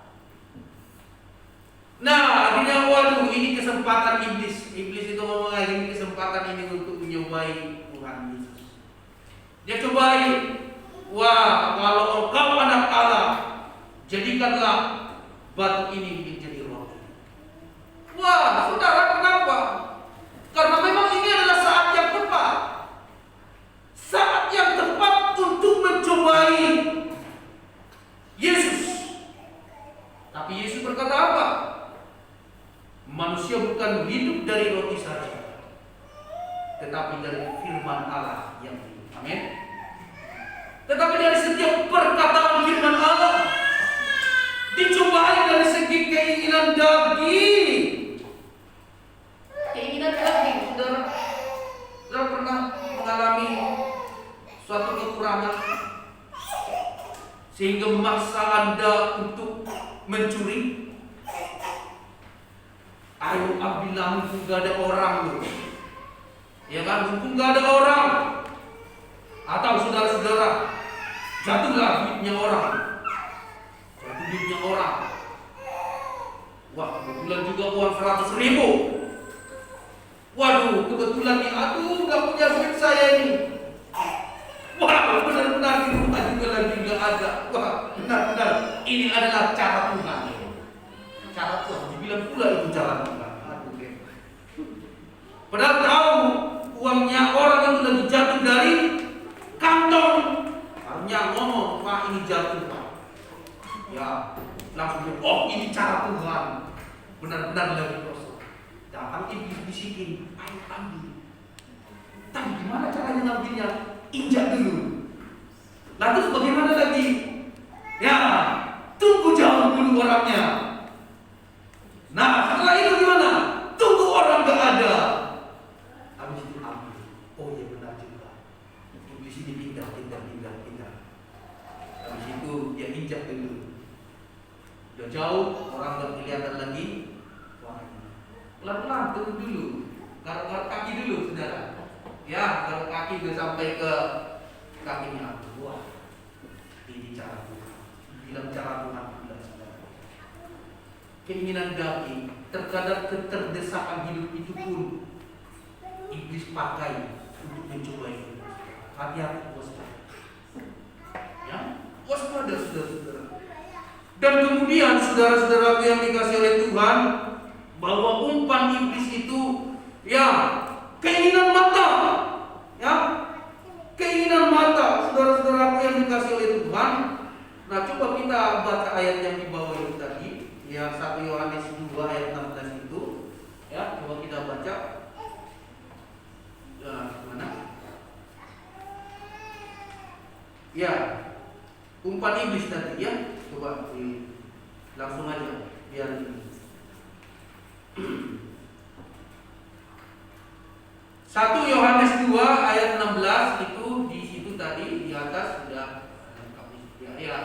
Nah, akhirnya waduh, ini kesempatan iblis. Iblis itu ngomong, ini kesempatan ini untuk menyobai Tuhan Yesus. Dia cobai, wah, kalau engkau anak Allah, jadikanlah batu ini menjadi roti. Wah, saudara, kenapa? Karena memang ini adalah saat yang tepat. Saat yang tepat untuk mencobai Yesus. Tapi Yesus berkata apa? Manusia bukan hidup dari roti saja, tetapi dari firman Allah yang hidup. Amin. Tetapi dari setiap perkataan firman Allah, dicobai dari segi keinginan daging. Keinginan daging, saudara pernah mengalami suatu kekurangan sehingga memaksa Anda untuk mencuri? Ayo ambillah, mumpung gak ada orang loh. Ya kan, mumpung gak ada orang. Atau saudara-saudara, jatuhlah duitnya orang. Jatuh duitnya orang. Wah, kebetulan juga uang 100.000. Waduh, kebetulan nih, aduh, gak punya duit saya ini. Wah, benar-benar di rumah juga lagi gak ada. Wah, benar-benar ini adalah cara Tuhan. Cara Tuhan, dibilang pula itu cara Tuhan. Aduh, padahal tahu uangnya orang itu lagi jatuh dari kantong. Hanya ngomong, Pak, ini jatuh, Pak. Ya, langsung dia, oh, ini cara Tuhan. Benar-benar lagi kosong. Datang iblis bisikin, ayo ambil. Tapi gimana caranya ngambilnya? Injak dulu. Lalu bagaimana lagi? Ya, tunggu jauh dulu orangnya. Nah, setelah itu gimana? Tunggu orang gak ada. Habis itu ambil. Oh iya, benar juga. Iblis ini pindah. Habis itu dia injak dulu. Udah jauh, orang gak kelihatan lagi. Wah, pelan-pelan turun dulu. Garuk-garuk kaki dulu, saudara. Ya, garuk kaki udah sampai ke kakinya. Wah, ini cara Tuhan. Bilang cara Tuhan. Keinginan daging, terkadang keterdesakan hidup itu pun iblis pakai untuk mencobai kita. hati-hati waspada. Ya, waspada saudara-saudara. Dan kemudian saudara-saudaraku yang dikasihi oleh Tuhan, bahwa umpan iblis itu ya keinginan mata, ya keinginan mata, saudara-saudaraku yang dikasihi oleh Tuhan. Nah, coba kita baca ayat yang di bawah itu tadi, yang 1 Yohanes 2 ayat 16 itu, ya coba kita baca. Mana? Ya, umpan iblis tadi ya, coba langsung aja biar ini. 1 Yohanes 2 ayat 16 itu di situ tadi di atas sudah ya.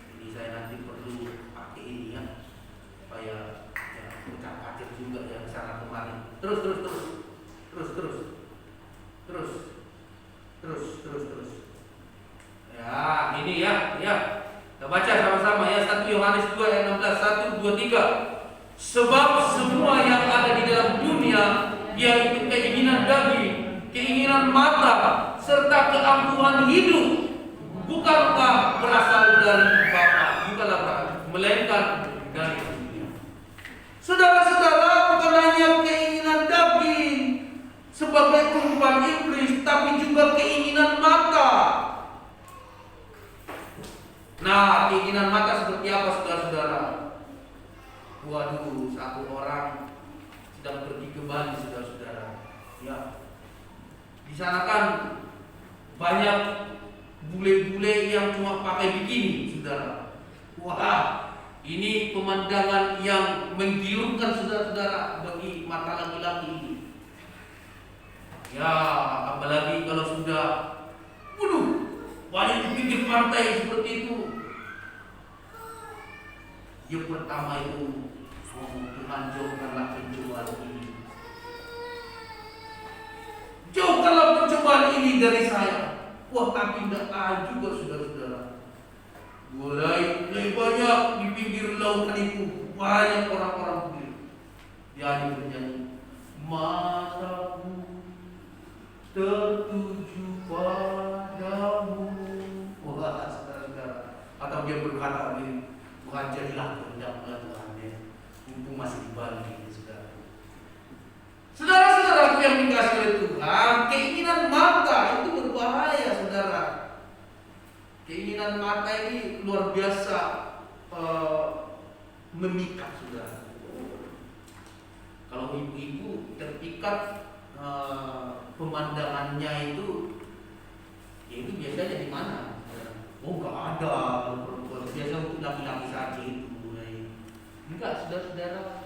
Jadi saya nanti perlu pakai ini ya supaya ya pecah kaca juga yang sana kemarin. Terus. Ya, ini ya. Kita baca sama-sama ya 1 Yohanes 2 ayat 16, 1, 2, 3. Sebab semua yang ada di dalam dunia, yaitu keinginan daging, keinginan mata, serta keangkuhan hidup, bukankah berasal dari Bapa, melainkan dari dunia. Saudara-saudara, bukan hanya keinginan daging sebagai umpan iblis, tapi juga keinginan mata. Nah, keinginan mata seperti apa saudara-saudara? Waduh, satu orang sedang pergi ke Bali, saudara-saudara. Ya, di sana kan banyak bule-bule yang cuma pakai bikini, saudara. Wah, ini pemandangan yang menggiurkan saudara-saudara bagi mata laki-laki ini. Ya, apalagi kalau sudah, waduh, banyak di pinggir pantai seperti itu. Yang pertama itu, Tuhan jauhkanlah pencobaan ini. Jauhkanlah pencobaan ini dari saya. Wah, tapi tidak tahan juga saudara-saudara. Mulai banyak di pinggir lautan itu banyak orang-orang bule. Dia bernyanyi, matamu tertuju padamu. Wah, saudara-saudara. Atau dia berkata begini, Tuhan jadilah kehendakmu Tuhan ya. Mumpung masih di Bali ini, saudara. Saudara-saudaraku yang dikasihi oleh Tuhan, keinginan mata itu berbahaya, saudara. Keinginan mata ini luar biasa memikat, saudara. Kalau ibu-ibu terpikat pemandangannya itu, ya itu biasanya di mana? Oh, nggak ada. Biasa untuk laki-laki saja itu. Enggak, saudara-saudara.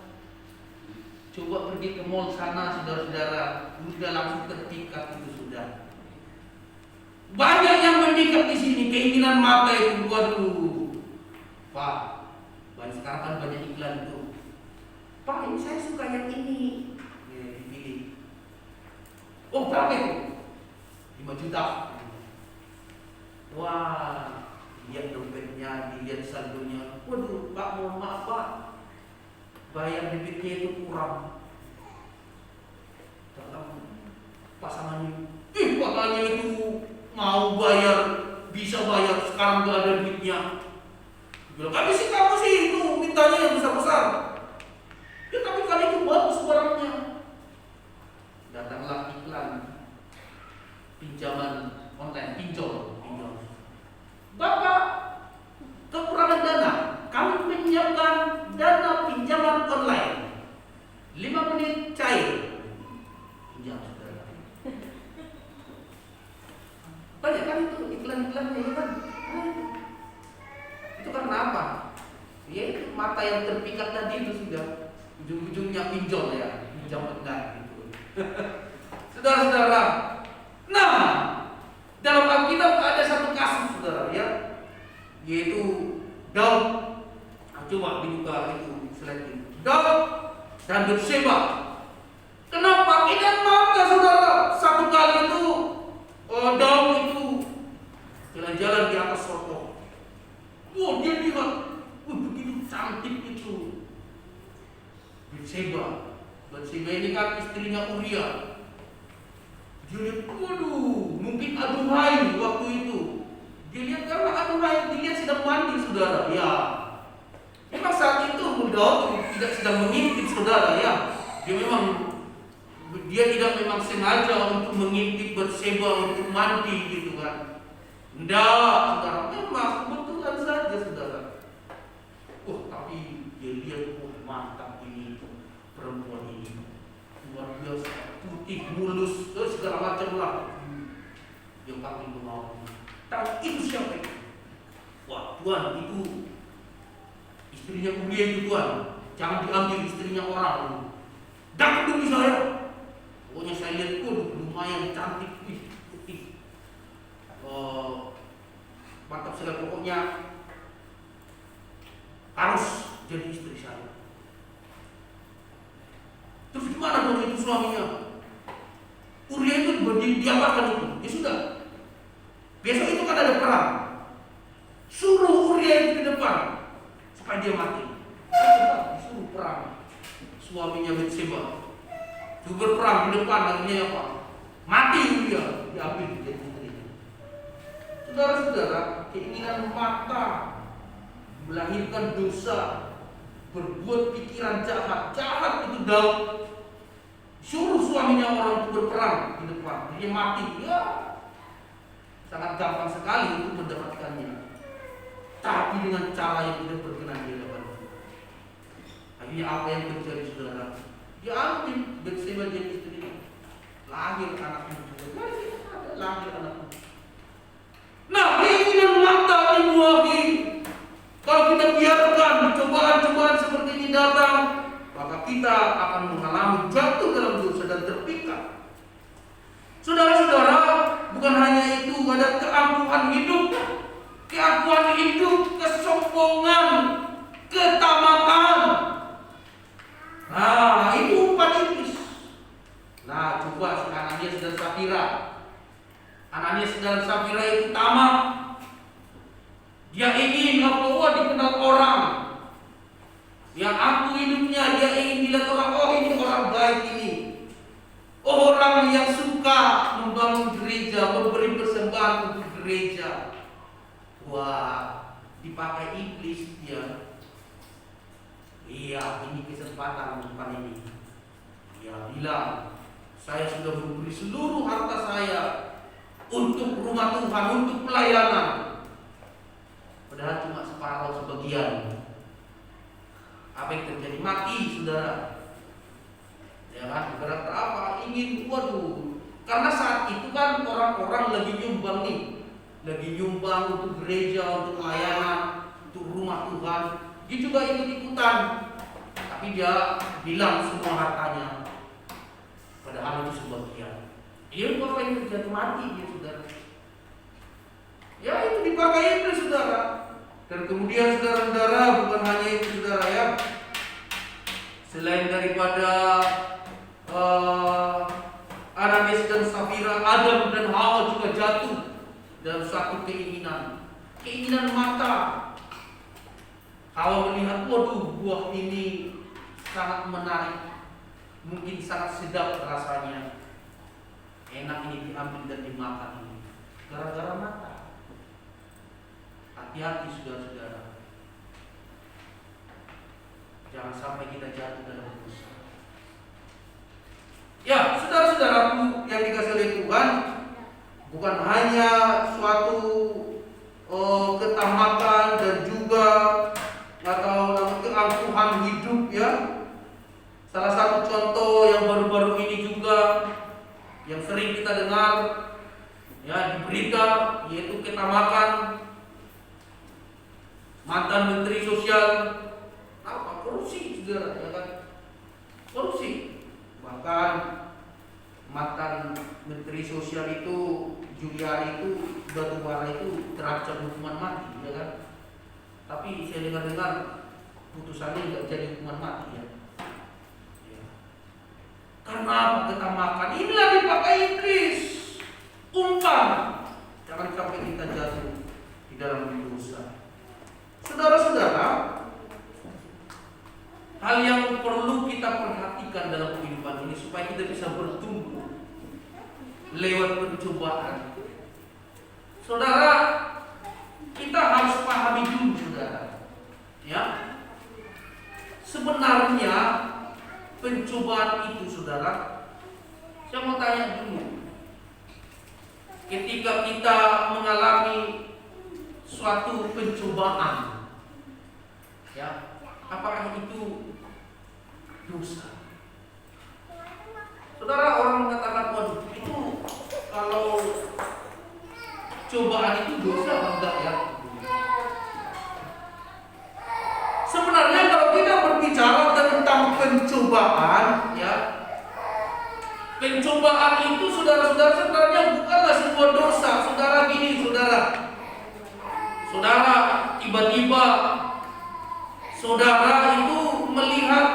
Coba pergi ke mall sana, saudara-saudara, sudah langsung terpikat itu sudah. Banyak yang memikat di sini, keinginan mata itu. Waduh, Pak, sekarang kan banyak iklan itu. Pak, ini saya suka yang ini. Ya, dipilih. Oh, berapa itu? 5 juta. Wah, lihat dompetnya, dilihat saldonya. Waduh, Pak, mohon maaf Pak, bayar debitnya itu kurang. Datang pasangannya, pasangannya itu mau bayar, bisa bayar, sekarang gak ada duitnya. Bilang, tapi sih kamu sih itu mintanya yang besar-besar. Ya tapi kan itu bagus barangnya. Datanglah iklan pinjaman online, pinjol. Bapak kekurangan dana, kami menyiapkan dana pinjaman online 5 menit cair. Pinjam, saudara. Banyak kan itu iklan-iklannya ya kan? Itu karena apa? Ya itu mata yang terpikat tadi itu sudah ujung-ujungnya pinjol ya, pinjam online gitu. Saudara-saudara, nah dalam Alkitab ada satu kasus, saudara ya, yaitu Daud. Coba dibuka itu slide ini. Daud dan Batseba. Kenapa? Keinginan mata, saudara. Satu kali itu Daud itu jalan-jalan di atas soto. Dia lihat, begitu cantik Batseba ini kan istrinya Uria. Dia lihat, waduh, mungkin aduhai waktu itu. Dia lihat karena aduhai, dia sedang mandi, saudara. Ya, memang saat itu Daud tidak sedang mengintip, saudara. Ya, dia tidak memang sengaja untuk mengintip Batseba untuk mandi gitu kan. Enggak, saudara, memang kebetulan saja, saudara. Tapi dia lihat, mantap ini perempuan ini, luar biasa, putih, mulus, segala macam lah. Dia pakai bengau. Tapi itu siapa itu? Wah, Tuhan, itu istrinya Uria itu, Tuhan. Jangan diambil istrinya orang. Dapat demi saya. Pokoknya saya lihat, lumayan cantik, putih. Mantap sekali, pokoknya harus jadi istri saya. Terus gimana dong itu suaminya? Uria itu diapakan itu? Ya sudah. Besok itu kan ada perang. Suruh Uria itu di depan supaya dia mati. Disuruh perang. Suaminya Batseba. Suruh berperang di depan, akhirnya apa? Mati Uria, diambil jadi istrinya. Saudara-saudara, keinginan mata melahirkan dosa, berbuat pikiran jahat itu Daud. Suruh suaminya orang untuk berperang di depan, dia mati. Ya, sangat gampang sekali untuk mendapatkannya. Tapi dengan cara yang tidak berkenan di hadapan Tuhan. Akhirnya apa yang terjadi, saudara? Dia ambil Batseba jadi istrinya. Lahir anaknya. Lahir anaknya. Nah, keinginan mata dibuahi. Kalau kita biarkan cobaan-cobaan seperti ini datang, maka kita akan mengalami jatuh dalam dosa dan terpikat. Saudara-saudara, bukan hanya itu, ada keangkuhan hidup, kesombongan, ketamakan. Nah, itu umpan iblis. Nah, coba si Ananias dan Safira. Ananias dan Safira itu tamak. Dia ingin dikenal orang. Yang aku hidupnya, dia ingin dilihat orang. Oh, ini orang baik ini. Orang yang suka membangun gereja, memberi persembahan untuk gereja. Wah, dipakai iblis dia. Iya, ini kesempatan umpan ini. Dia bilang, saya sudah memberi seluruh harta saya untuk rumah Tuhan, untuk pelayanan. Padahal cuma separuh, sebagian. Apa yang terjadi? Mati, saudara. Ya kan? Gara-gara apa? Ingin, karena saat itu kan orang-orang lagi nyumbang nih. Lagi nyumbang untuk gereja, untuk pelayanan, untuk rumah Tuhan. Dia juga ikut-ikutan. Tapi dia bilang semua hartanya. Padahal itu sebagian. Dia apa yang terjadi? Mati dia, saudara. Ya, itu dipakai iblis, saudara. Dan kemudian saudara-saudara, bukan hanya itu, saudara, ya. Selain daripada Ananias dan Safira, Adam dan Hawa juga jatuh dalam satu keinginan mata. Hawa melihat, buah ini sangat menarik, mungkin sangat sedap rasanya, enak ini diambil dan dimakan ini. Gara-gara mata. Hati-hati, saudara-saudara. Jangan sampai kita jatuh dalam dosa. Ya, saudara-saudaraku yang dikasihi oleh Tuhan, bukan hanya suatu ketamakan dan juga atau keangkuhan hidup, ya. Salah satu contoh yang baru-baru ini juga yang sering kita dengar ya di berita, yaitu ketamakan mantan Menteri Sosial. Korupsi, saudara, ya kan? Korupsi. Bahkan mantan Menteri Sosial itu, Juliari itu, batubara itu terancam hukuman mati, ya kan? Tapi saya dengar putusannya nggak jadi hukuman mati, ya. Karena apa? Ketamakan. Inilah dipakai iblis. Umpan. Jangan sampai kita jatuh di dalam dosa. Saudara-saudara, hal yang perlu kita perhatikan dalam kehidupan ini supaya kita bisa bertumbuh lewat pencobaan. Saudara, kita harus pahami dulu, saudara, ya. Sebenarnya pencobaan itu, saudara, saya mau tanya dulu. Ketika kita mengalami suatu pencobaan, ya, apakah itu dosa? Saudara, orang mengatakan, waduh, itu kalau cobaan itu dosa apa enggak ya? Sebenarnya kalau kita berbicara tentang pencobaan, ya, pencobaan itu saudara-saudara sebenarnya bukanlah sebuah dosa. Saudara, gini, saudara tiba-tiba saudara itu melihat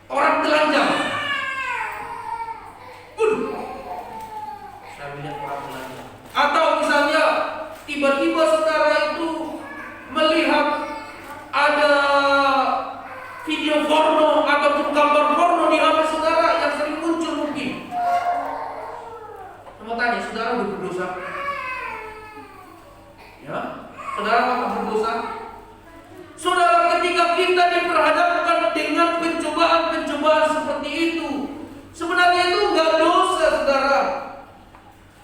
orang telanjang. Saya melihat orang telanjang. Atau misalnya tiba-tiba saudara itu melihat ada video porno ataupun gambar porno di HP saudara yang sering muncul mungkin. Saya mau tanya, saudara udah berdosa? Ya, saudara apakah berdosa? Saudara, ketika kita diperhadapkan dengan pencobaan-pencobaan seperti itu, sebenarnya itu enggak dosa, saudara.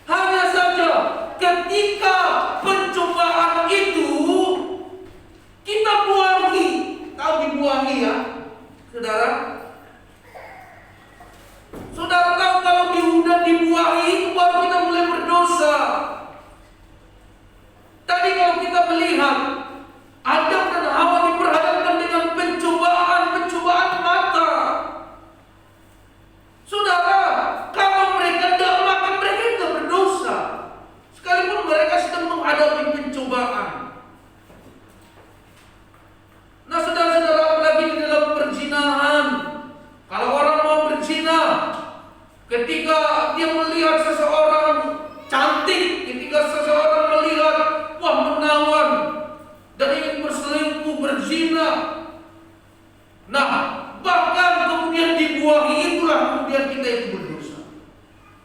Hanya saja ketika pencobaan itu kita buangi, tahu dibuangi ya, saudara? Saudara tahu kalau udah dibuangi itu baru kita mulai berdosa. Tadi kalau kita melihat Adam dan Hawa diperhadapkan dengan pencobaan mata. Saudara, kalau mereka tidak maka mereka tidak berdosa. Sekalipun mereka sedang menghadapi pencobaan. Nah, saudara-saudara, apalagi di dalam perzinahan. Kalau orang mau berzina, ketika dia melihat seseorang cantik, ketika seseorang melihat wah menawan dan ingin berselingkuh, berzina, nah bahkan kemudian dibuangi, itulah kemudian kita itu berdosa.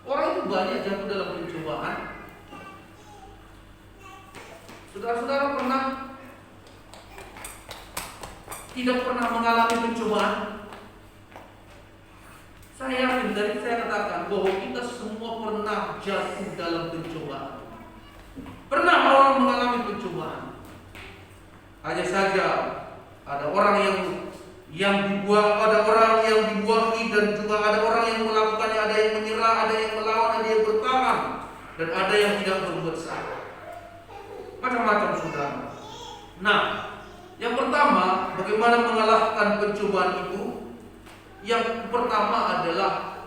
Orang itu banyak jatuh dalam pencobaan. Saudara-saudara tidak pernah mengalami pencobaan? Saya yakin, dari saya katakan bahwa kita semua pernah jatuh dalam pencobaan. Pernah orang mengalami pencobaan. Hanya saja ada orang yang dibuang, ada orang yang dibuangi, dan juga ada orang yang melakukannya, ada yang menyerah, ada yang melawan, ada yang bertahan, dan ada yang tidak berbuat salah. Macam-macam, saudara. Nah, yang pertama, bagaimana mengalahkan pencobaan itu? Yang pertama adalah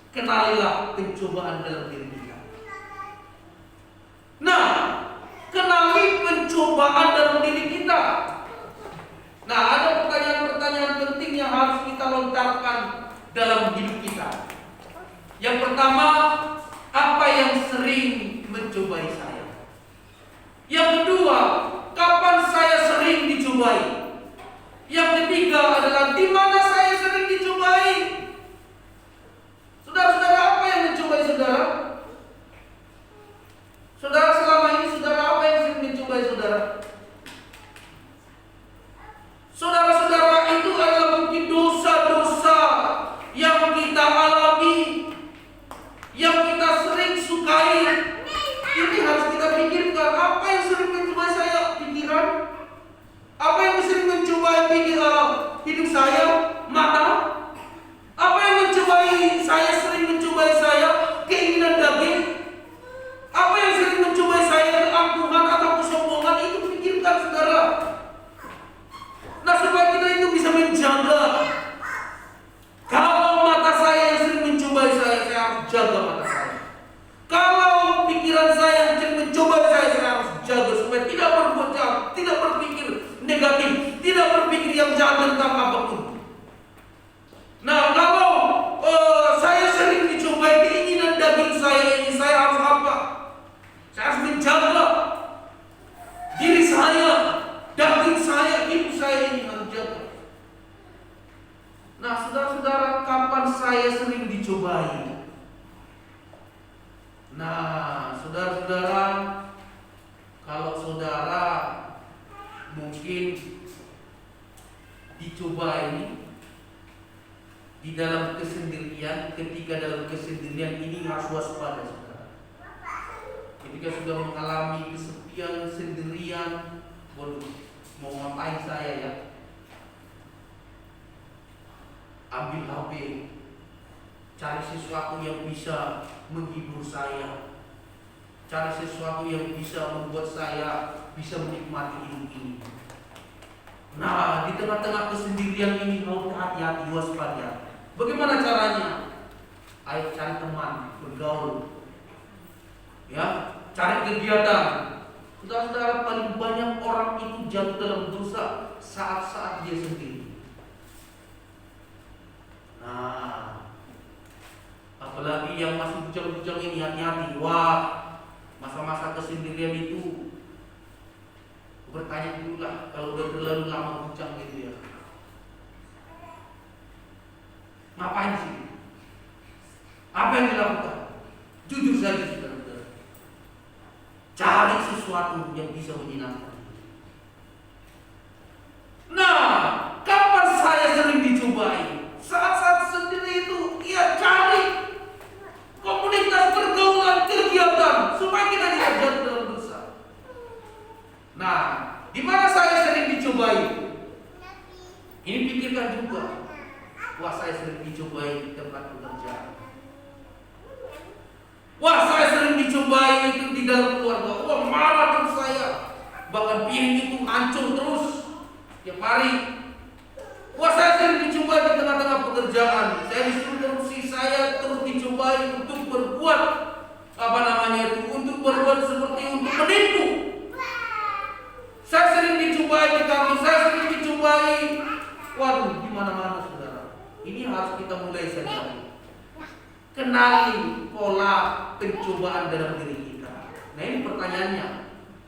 kenalilah pencobaan dalam diri kita. Nah, kenali pencobaan dalam diri kita. Nah, ada pertanyaan-pertanyaan penting yang harus kita lontarkan dalam hidup kita. Yang pertama, apa yang sering mencobai saya? Yang kedua, kapan saya sering dicobai? Yang ketiga adalah di mana saya sering dicobai? Saudara-saudara, apa yang mencobai saudara? Saudara, selama ini saudara apa yang sering mencobai saudara? Saudara-saudara, itu adalah mungkin dosa-dosa yang kita alami, yang kita sering sukai. Ini harus kita pikirkan, apa yang sering mencobai saya? Pikiran. Apa yang sering mencobai hidup saya? Mata. Apa yang mencobai saya, sering mencobai saya? Keinginan daging. Apa yang sering mencobai saya? Keangkuhan atau kesombongan? Itu pikirkan, saudara. Nah, supaya kita itu bisa menjaga. Kalau mata saya yang sering mencobai saya harus jaga mata saya. Kalau pikiran saya yang sering mencobai saya harus jaga supaya tidak berbuat jahat, tidak berpikir negatif, tidak berpikir yang jahat tentang apapun. Nah, kalau saya sering dicobai keinginan daging saya ini, saya harus apa? Saya harus menjaga diri saya, daging saya, hidup saya ini harus jaga. Nah, saudara-saudara, kapan saya sering dicobai? Nah, saudara-saudara, kalau saudara mungkin dicobai di dalam kesendirian, ketika dalam kesendirian ini harus waspada, saudara. Ketika sudah mengalami kesepian, sendirian, waduh, mau ngapain saya ya? Ambil HP, cari sesuatu yang bisa menghibur saya, cari sesuatu yang bisa membuat saya bisa menikmati hidup ini. Nah, di tengah-tengah kesendirian ini harus hati-hati, waspada. Bagaimana caranya? Ayo cari teman, bergaul, ya, cari kegiatan. Saudara-saudara, paling banyak orang itu jatuh dalam dosa saat-saat dia sendiri. Nah, apalagi yang masih bujang-bujang ini, hati-hati. Wah, masa-masa kesendirian itu bertanya dulu lah, kalau udah terlalu lama bujang gitu ya, ngapain sih? Apa yang dilakukan? Jujur saja, saudara-saudara, cari sesuatu yang bisa menyenangkan. Nah, kapan saya sering dicobai? Saat-saat sendiri itu, ya cari komunitas, pergaulan, kegiatan supaya kita tidak jatuh dalam dosa. Nah, di mana saya sering dicobai? Ini pikirkan juga. Wah, saya sering dicobai di tempat pekerjaan. Wah, saya sering dicobai itu di dalam keluarga. Wah, marah terus saya. Bahkan piring itu hancur terus tiap hari. Wah, saya sering dicobai di tengah-tengah pekerjaan. Saya disuruh terus, saya terus dicobai untuk berbuat untuk berbuat seperti untuk menipu. Saya sering dicobai di kantor, saya sering dicobai. Waduh, di mana-mana, saudara. Ini harus kita mulai sadari. Kenali pola pencobaan dalam diri kita. Nah, ini pertanyaannya.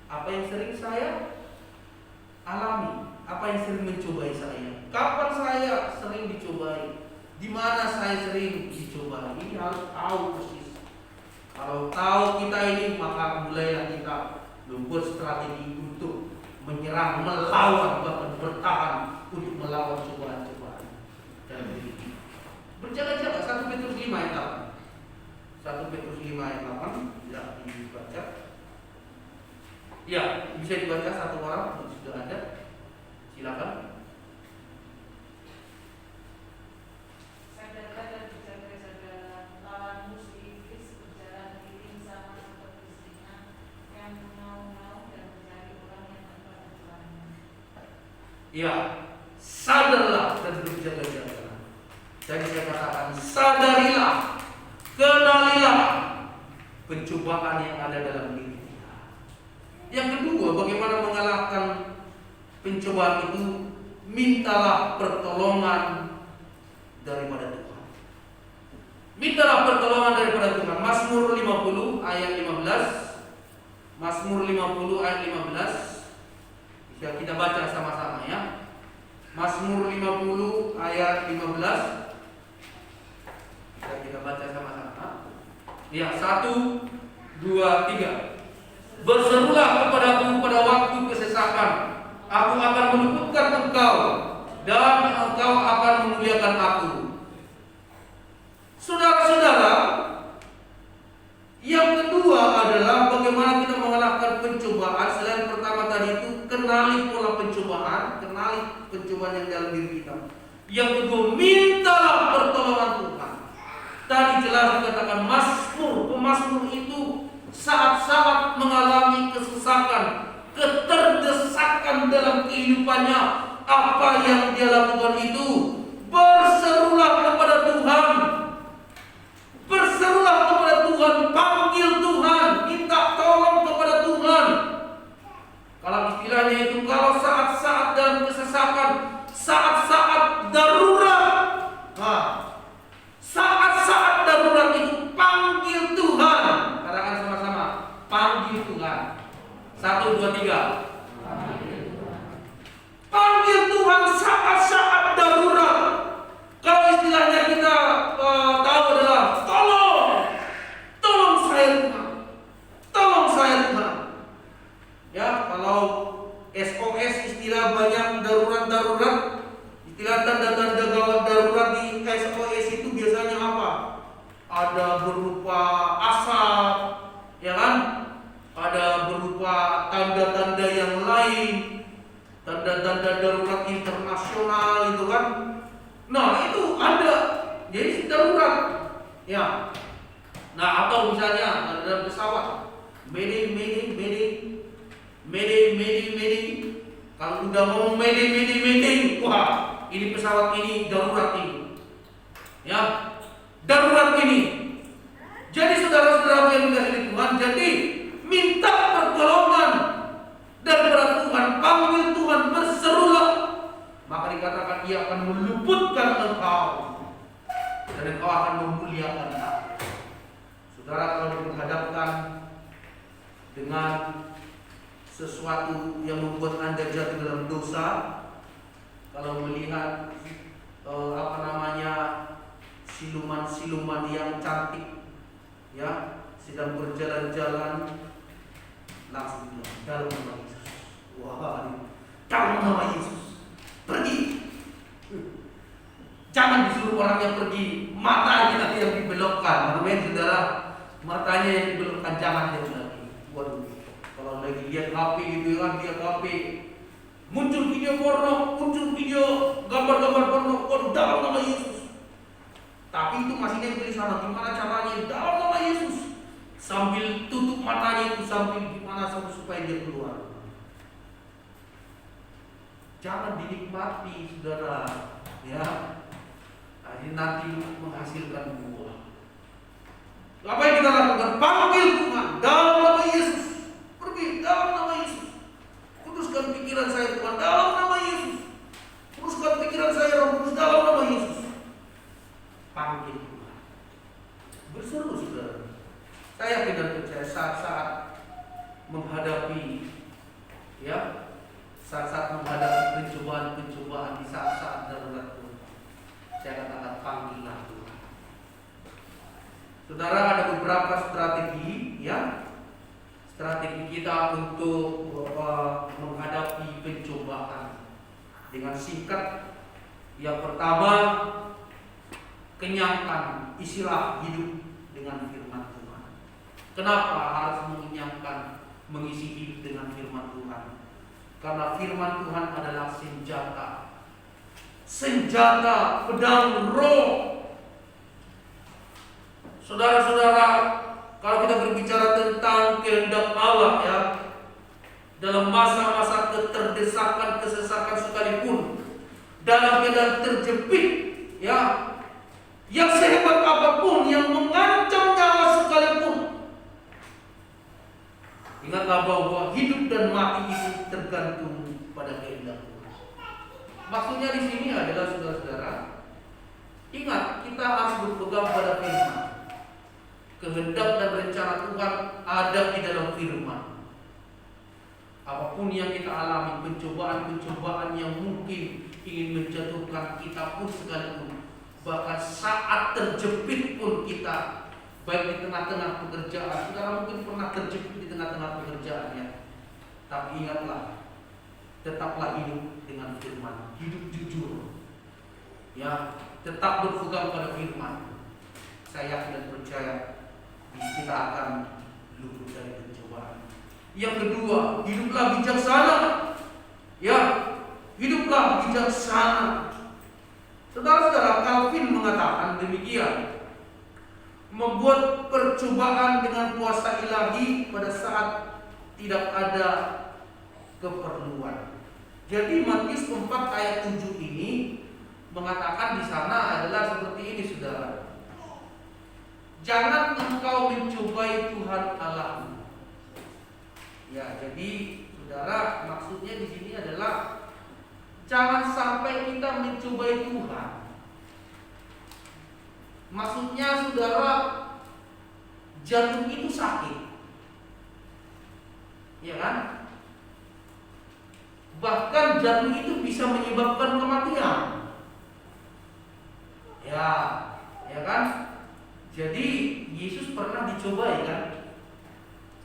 Apa yang sering saya alami? Apa yang sering mencobai saya? Kapan saya sering dicobai? Di mana saya sering dicobai? Ini harus tahu persis. Kalau tahu kita ini, maka mulailah kita membuat strategi untuk menyerang, melawan, bahkan bertahan untuk melawan cobaan-cobaan dalam diri kita. Berjaga-jaga. 1 Petrus 5 ayat 8. 1 Petrus 5 ayat 8. Ya, dibaca. Ya, bisa dibaca satu orang, sudah ada. Silakan. Sadarlah dan berjaga-jaga, lawanmu si iblis berjalan keliling sama seperti singa yang mengaum-ngaum dan mencari orang yang tanpa tujuannya. Ya, sadarlah dan berjaga-jaga. Jadi saya katakan, sadarilah, kenalilah pencobaan yang ada dalam diri kita. Yang kedua, bagaimana mengalahkan pencobaan itu? Mintalah pertolongan daripada Tuhan. Mintalah pertolongan daripada Tuhan. Mazmur 50 ayat 15. Mazmur 50 ayat 15. Bisa kita baca sama-sama ya. Mazmur 50 ayat 15. Bisa kita baca sama-sama. Ya, 1, 2, 3. Berserulah kepadaku pada waktu kesesakan. Aku akan meluputkan engkau dan engkau akan memuliakan aku. Saudara-saudara, yang kedua adalah bagaimana kita mengalahkan pencobaan. Selain pertama tadi itu, kenali pola pencobaan, kenali pencobaan yang dalam diri kita. Yang kedua, mintalah pertolongan Tuhan. Tadi jelas dikatakan pemazmur itu saat-saat mengalami kesesakan, keterdesakan dalam kehidupannya, apa yang dia lakukan itu? Berserulah kepada Tuhan. Berserulah kepada Tuhan, panggil Tuhan, minta tolong kepada Tuhan. Kalau istilahnya itu, kalau saat-saat dalam kesesakan, saat-saat darurat, saat-saat darurat itu panggil Tuhan. Katakan sama-sama, panggil Tuhan. 1, 2, 3. Panggil Tuhan saat-saat darurat. darurat internasional itu kan. Nah, itu ada. Jadi darurat. Ya. Nah, atau misalnya ada pesawat Mayday. Kalau udah ngomong Mayday, wah, ini pesawat ini darurat ini. Ya, darurat ini. Jadi saudara-saudara yang dikasihi Tuhan, jadi minta pertolongan daripada Tuhan, panggil Tuhan, berserulah. Maka dikatakan Ia akan meluputkan engkau dan engkau akan memuliakan Dia. Saudara, kalau dihadapkan dengan sesuatu yang membuat Anda jatuh dalam dosa, kalau melihat siluman-siluman yang cantik, ya, sedang berjalan-jalan, langsung bilang, dalam nama Yesus. Wah, dalam nama Yesus, pergi. Jangan disuruh orang yang pergi, matanya nanti yang dibelokkan. Amin, saudara. Matanya yang dibelokkan, jangan dia lagi. Waduh, kalau lagi lihat HP gitu kan, lihat HP, muncul video porno, muncul video gambar-gambar porno, waduh, dalam nama Yesus. Tapi itu masih nempel di sana. Gimana caranya? Dalam nama Yesus. Sambil tutup matanya itu, sambil gimana supaya dia keluar. Jangan dinikmati, saudara. Ya, nanti menghasilkan buah. Apa yang kita lakukan? Panggil Tuhan dalam nama Yesus. Pergi dalam nama Yesus. Kuduskan pikiran saya Tuhan dalam nama Yesus. Kuduskan pikiran saya Roh Kudus dalam nama Yesus. Panggil Tuhan. Berseru, saudara. Saya yakin dan percaya saat-saat menghadapi, ya, saat-saat menghadapi pencobaan-pencobaan di saat-saat darurat Tuhan, saya katakan panggillah Tuhan. Saudara, ada beberapa strategi, ya, strategi kita untuk menghadapi pencobaan. Dengan singkat, yang pertama, kenyangkan istilah hidup dengan firman Tuhan. Kenapa harus mengenyangkan, mengisi hidup dengan firman Tuhan? Karena firman Tuhan adalah senjata pedang roh. Saudara-saudara, kalau kita berbicara tentang kehendak Allah, ya, dalam masa-masa keterdesakan, kesesakan sekalipun, dalam keadaan terjepit, ya, yang sehebat apapun yang mengancam nyawa sekalipun, ingatlah bahwa hidup dan mati itu tergantung pada kehendak Tuhan. Maksudnya di sini adalah, saudara-saudara, ingat, kita harus berpegang pada firman. Kehendak dan rencana Tuhan ada di dalam firman. Apapun yang kita alami, pencobaan-pencobaan yang mungkin ingin menjatuhkan kita pun sekalipun, bahkan saat terjepit pun kita, baik di tengah-tengah pekerjaan, saudara mungkin pernah terjepit di tengah-tengah pekerjaannya. Tapi ingatlah, tetaplah hidup dengan firman, hidup jujur, ya, tetap berpegang pada firman. Saya yakin dan percaya kita akan luput dari pencobaan. Yang kedua, hiduplah bijaksana, ya, hiduplah bijaksana. Saudara-saudara, Calvin mengatakan demikian, membuat percobaan dengan kuasa ilahi pada saat tidak ada keperluan. Jadi Matius 4 ayat 7 ini mengatakan di sana adalah seperti ini, saudara. Jangan engkau mencobai Tuhan Allahmu. Ya, jadi saudara, maksudnya di sini adalah jangan sampai kita mencobai Tuhan. Maksudnya, saudara, jatuh itu sakit, ya kan? Bahkan jatuh itu bisa menyebabkan kematian. Ya kan? Jadi Yesus pernah dicobai, kan?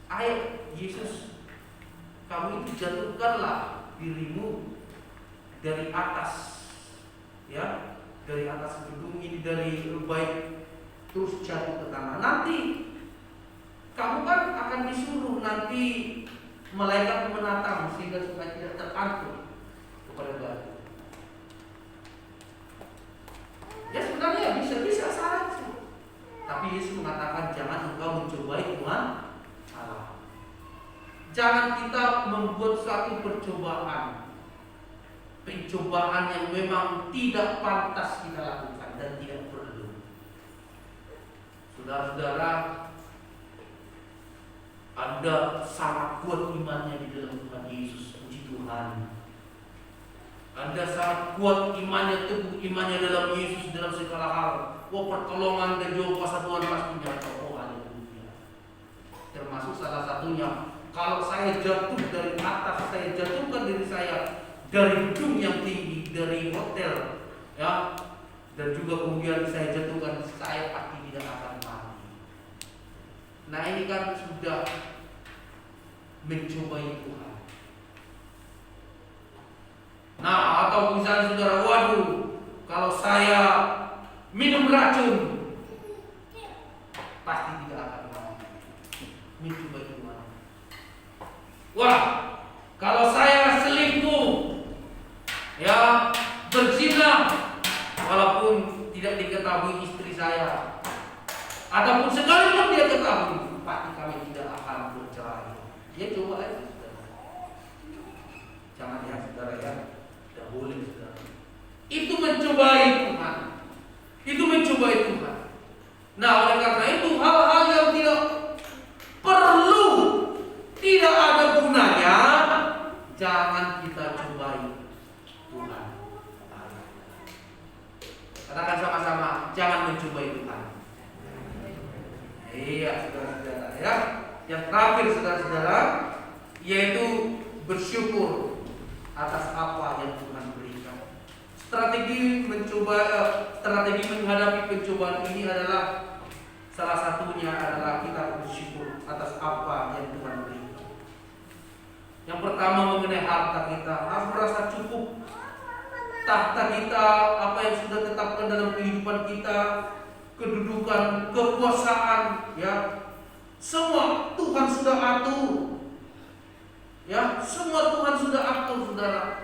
Ayo Yesus, kamu itu jatuhkanlah dirimu dari atas, ya, dari atas gedung ini, dari baik, terus jatuh ke tanah. Nanti kamu kan akan disuruh nanti malaikat menatang sehingga supaya tidak terangkut. kepada batu. Ya sebenarnya bisa saja. Tapi Yesus mengatakan jangan engkau mencobai Tuhan Allah. Jangan kita membuat suatu pencobaan yang memang tidak pantas kita lakukan dan tidak perlu. Saudara-saudara, Anda sangat kuat imannya di dalam Tuhan Yesus, puji Tuhan. Anda sangat kuat imannya, teguh imannya dalam Yesus dalam segala hal. Pertolongan dan juga kuasa Tuhan pasti nyata. Haleluya. Termasuk salah satunya, kalau saya jatuh dari atas, saya jatuhkan diri saya dari gedung yang tinggi, dari hotel, ya, dan juga kemudian saya jatuhkan, saya pasti tidak akan mati. Nah ini kan sudah mencobai Tuhan. Nah, atau misalnya saudara, waduh, kalau saya minum racun, pasti tidak akan mati. Mencobai Tuhan. Wah, kalau saya selingkuh, ya, berzina, walaupun tidak diketahui istri saya, ataupun sekalipun dia ketahui, pasti kami tidak akan bercerai. Ya coba aja, saudara. Jangan ya, saudara ya. Tidak boleh, saudara. Itu mencobai Tuhan. Itu mencobai Tuhan. Nah, oleh karena itu hal-hal yang tidak perlu, tidak ada gunanya, jangan kita cobai Tuhan. Katakan sama-sama, jangan mencobai Tuhan. Iya, saudara-saudara ya. Yang terakhir, saudara-saudara, yaitu bersyukur atas apa yang Tuhan berikan. Strategi menghadapi pencobaan ini adalah salah satunya adalah kita bersyukur atas apa yang Tuhan berikan. Yang pertama mengenai harta kita, harus merasa cukup. Tahta kita, apa yang sudah tetapkan dalam kehidupan kita, kedudukan, kekuasaan, ya, semua Tuhan sudah atur. Ya, semua Tuhan sudah atur, saudara.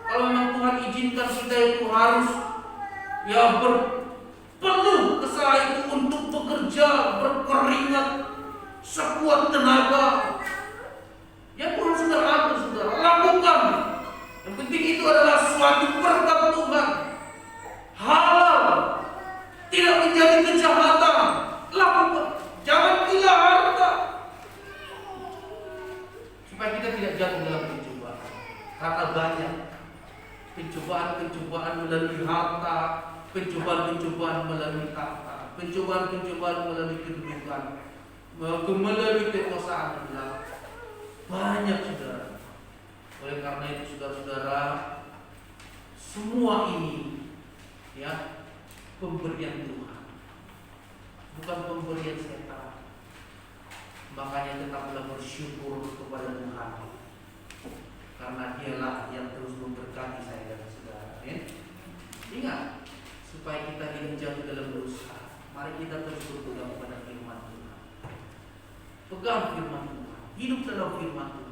Kalau memang Tuhan izinkan kita itu harus, ya, perlu usaha itu untuk bekerja, berkeringat sekuat tenaga. Ya, Tuhan sudah atur, saudara. Lakukan. Yang penting itu adalah suatu berkat Tuhan. Halal, tidak menjadi kejahatan. Lakukan. Jangan gila harta, supaya kita tidak jatuh dalam pencobaan. Karena banyak pencobaan melalui harta, pencobaan melalui tahta, pencobaan melalui kedudukan, melalui kekuasaan. Banyak, saudara. Oleh karena itu, saudara-saudara, semua ini, ya, pemberian Tuhan, bukan pemberian setan. Makanya tetaplah bersyukur kepada Tuhan, karena Dialah yang terus memberkati saya dan saudara. Ingat, supaya kita tidak jatuh dalam dosa, mari kita terus berpegang pada firman Tuhan. Pegang firman Tuhan, hidup dalam firman Tuhan.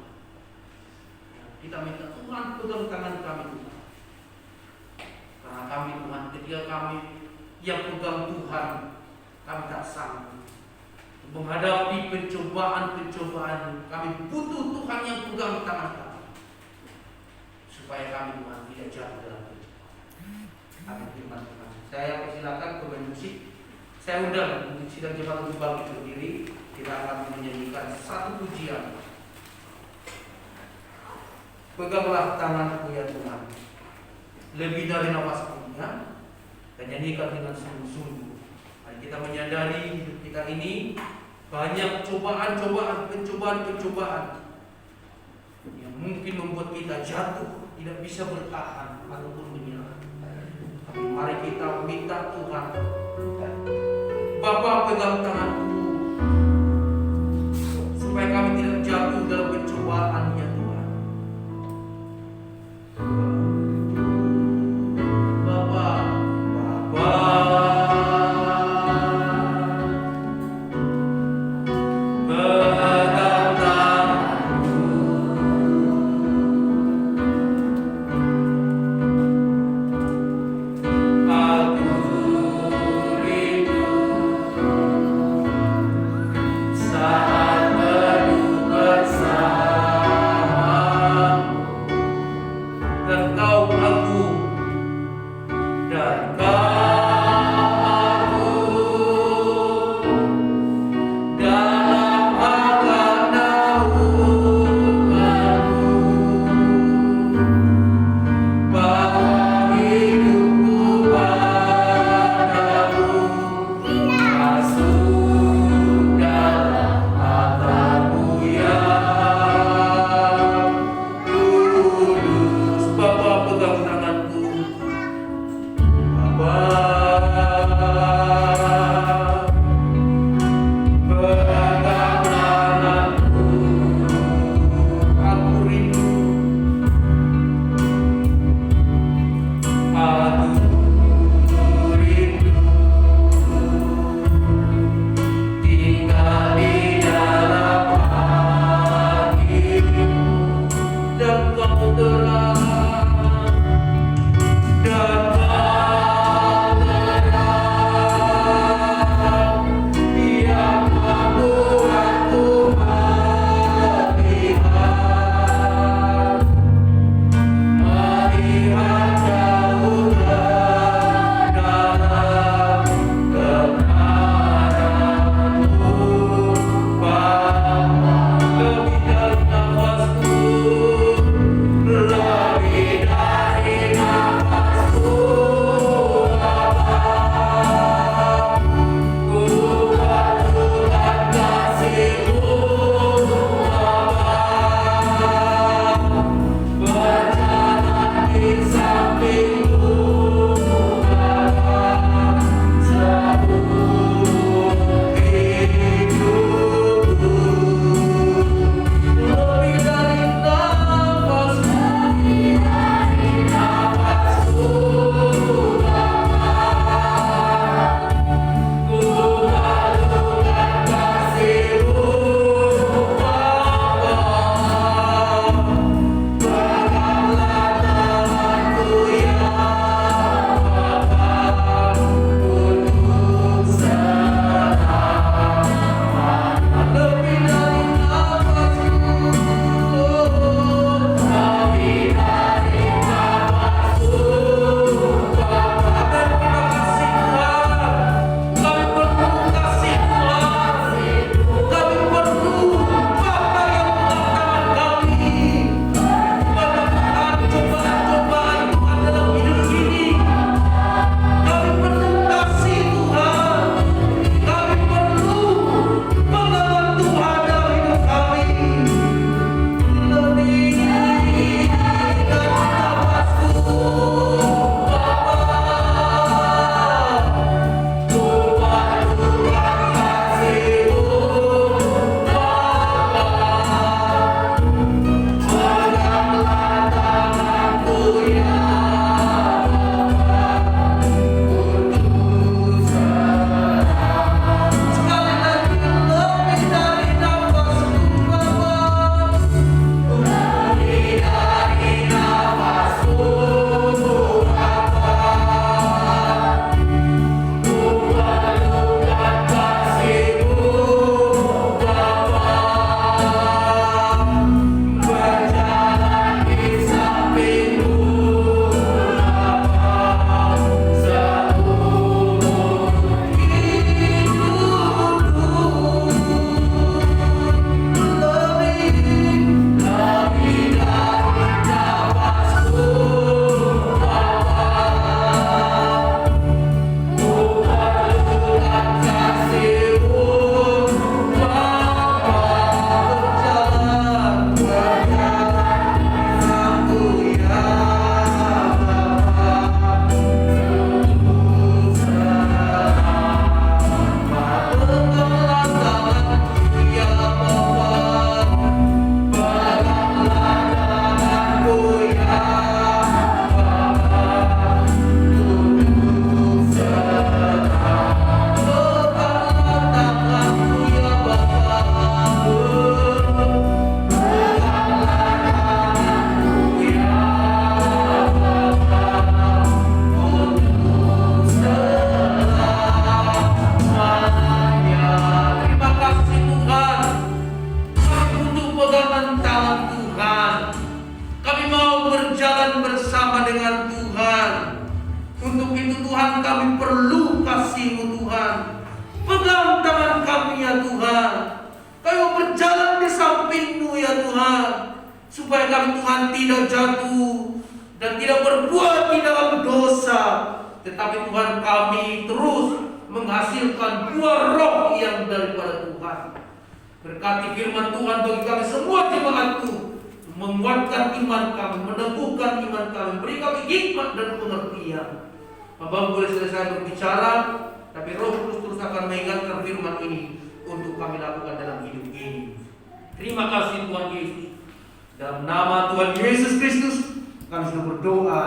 Kita minta Tuhan pegang tangan kami, Tuhan. Karena kami, Tuhan, ketika kami yang pegang Tuhan, kami tak sanggup menghadapi pencobaan-pencobaan. Kami butuh Tuhan yang pegang tangan kami, supaya kami, Tuhan, tidak jatuh dalam pencobaan. Amin, firman Tuhan. Saya persilakan pemain musik. Saya undang untuk sidang jemaat untuk bangkit berdiri. Kita akan menyanyikan satu pujian. Peganglah tanganku ya Tuhan, lebih dari nafasku, ya, dan nyanyikan dengan sungguh-sungguh. Mari kita menyadari hidup kita ini banyak cobaan-cobaan, pencobaan-pencobaan yang mungkin membuat kita jatuh, tidak bisa bertahan ataupun menyerah. Tapi mari kita minta Tuhan, Bapa, pegang tanganku, supaya kami tidak jatuh dalam pencobaan ya Tuhan. Tuhan. Pegang tangan kami ya Tuhan. Kami berjalan di samping-Mu ya Tuhan, supaya kami Tuhan tidak jatuh dan tidak berbuat di dalam dosa, tetapi Tuhan kami terus menghasilkan buah roh yang daripada Tuhan. Berkati firman Tuhan bagi kami semua jemaat-Mu, menguatkan iman kami, meneguhkan iman kami, beri kami hikmat dan pengertian. Abang boleh selesai berbicara, tapi Roh Kudus terus akan mengingatkan firman ini untuk kami lakukan dalam hidup ini. Terima kasih Tuhan Yesus. Dalam nama Tuhan Yesus Kristus kami sudah berdoa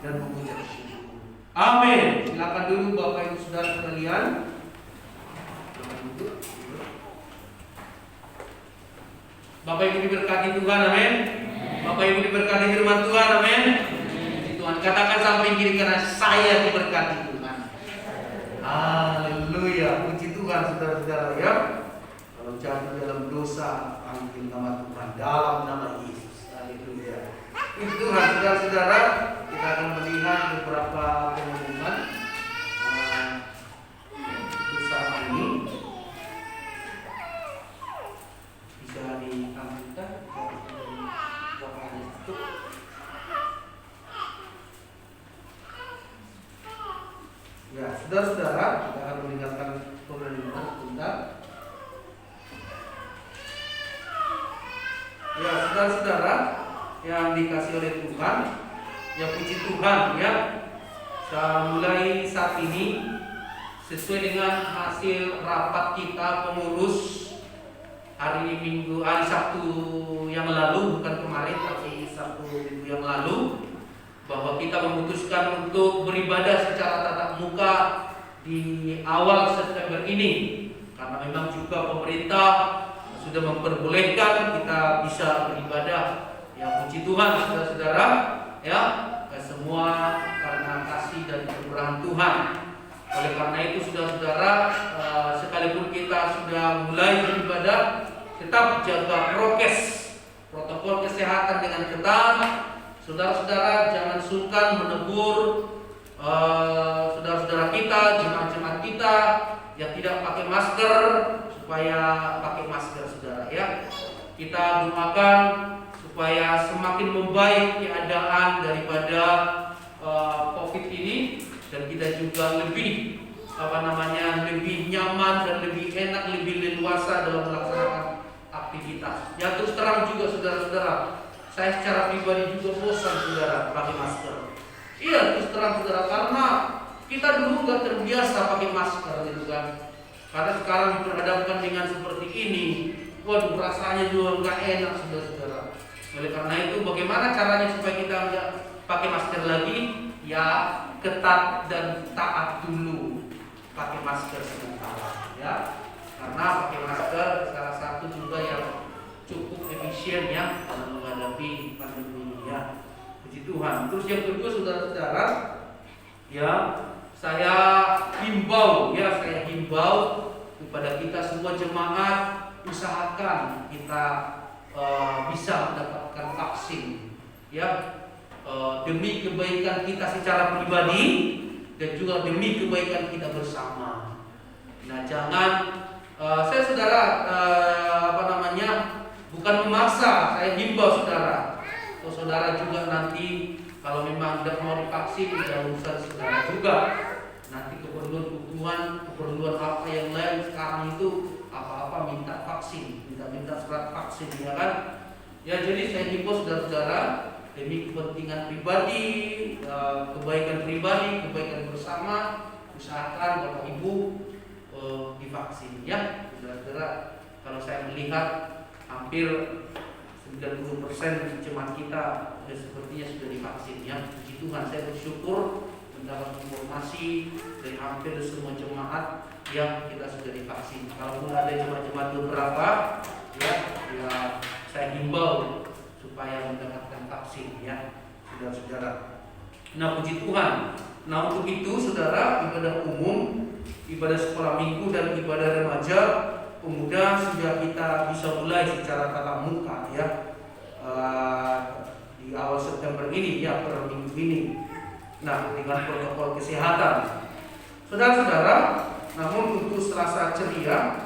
dan mengucap syukur. Amin. Silakan dulu Bapak Ibu Saudara sekalian. Bapak Ibu diberkati Tuhan, amin. Bapak Ibu diberkati firman Tuhan, amin. Tuhan katakan sampai kiri kanan, saya diberkati Tuhan. Haleluya, puji Tuhan saudara-saudara ya. Kalau jatuh dalam dosa, panggil nama Tuhan dalam nama Yesus. Haleluya. Puji Tuhan saudara-saudara, kita akan melihat beberapa pengumuman dosa ini. Bisa ditampilkan ya, saudara-saudara, kita akan meninggalkan pemerintah sebentar. Ya, saudara-saudara yang dikasih oleh Tuhan, ya puji Tuhan ya. Mulai saat ini sesuai dengan hasil rapat kita pengurus hari Sabtu yang lalu, bukan kemarin tapi Sabtu minggu yang lalu, bahwa kita memutuskan untuk beribadah secara tatap muka di awal September ini, karena memang juga pemerintah sudah memperbolehkan kita bisa beribadah. Ya puji Tuhan saudara-saudara ya, semua karena kasih dan kemurahan Tuhan. Oleh karena itu saudara-saudara, sekalipun kita sudah mulai beribadah, tetap jaga prokes, protokol kesehatan dengan ketat. Saudara-saudara jangan sungkan menegur saudara-saudara kita, jemaat-jemaat kita yang tidak pakai masker, supaya pakai masker saudara ya. Kita doakan supaya semakin membaik keadaan daripada COVID ini, dan kita juga lebih lebih nyaman dan lebih enak, lebih leluasa dalam melaksanakan aktivitas. Ya terus terang juga saudara-saudara, saya secara pribadi juga bosan saudara pakai masker. Iya terus terang saudara, karena kita dulu nggak terbiasa pakai masker gitu kan. Karena sekarang diperhadapkan dengan seperti ini, waduh rasanya juga nggak enak saudara-saudara. Oleh karena itu bagaimana caranya supaya kita nggak pakai masker lagi? Ya ketat dan taat dulu pakai masker sementara ya. Karena pakai masker salah satu juga yang cukup efisien ya dalam menghadapi pandemi ini ya. Puji Tuhan. Terus yang kedua saudara-saudara, ya saya himbau kepada kita semua jemaat, usahakan kita bisa mendapatkan vaksin ya, demi kebaikan kita secara pribadi dan juga demi kebaikan kita bersama. Nah jangan saya saudara bukan memaksa, saya himbau saudara. Kalau saudara juga nanti kalau memang tidak mau divaksin, tidak usah saudara juga. Nanti keperluan apa yang lain sekarang itu apa-apa minta vaksin, minta surat vaksin ya kan. Ya jadi saya himbau saudara-saudara demi kepentingan pribadi, kebaikan bersama, usahakan Bapak Ibu divaksin ya saudara-saudara. Kalau saya melihat hampir 90% jemaat kita sepertinya sudah divaksin ya. Puji Tuhan, saya bersyukur mendapat informasi dari hampir semua jemaat yang kita sudah divaksin. Kalaupun ada jemaat-jemaat beberapa ya saya himbau supaya mendapatkan vaksin ya saudara-saudara. Nah puji Tuhan. Nah untuk itu saudara, ibadah umum, ibadah sekolah minggu dan ibadah remaja pemuda sudah kita bisa mulai secara tatap muka ya di awal September ini ya, per minggu ini. Nah dengan protokol kesehatan, saudara-saudara, Namun untuk Selasa ceria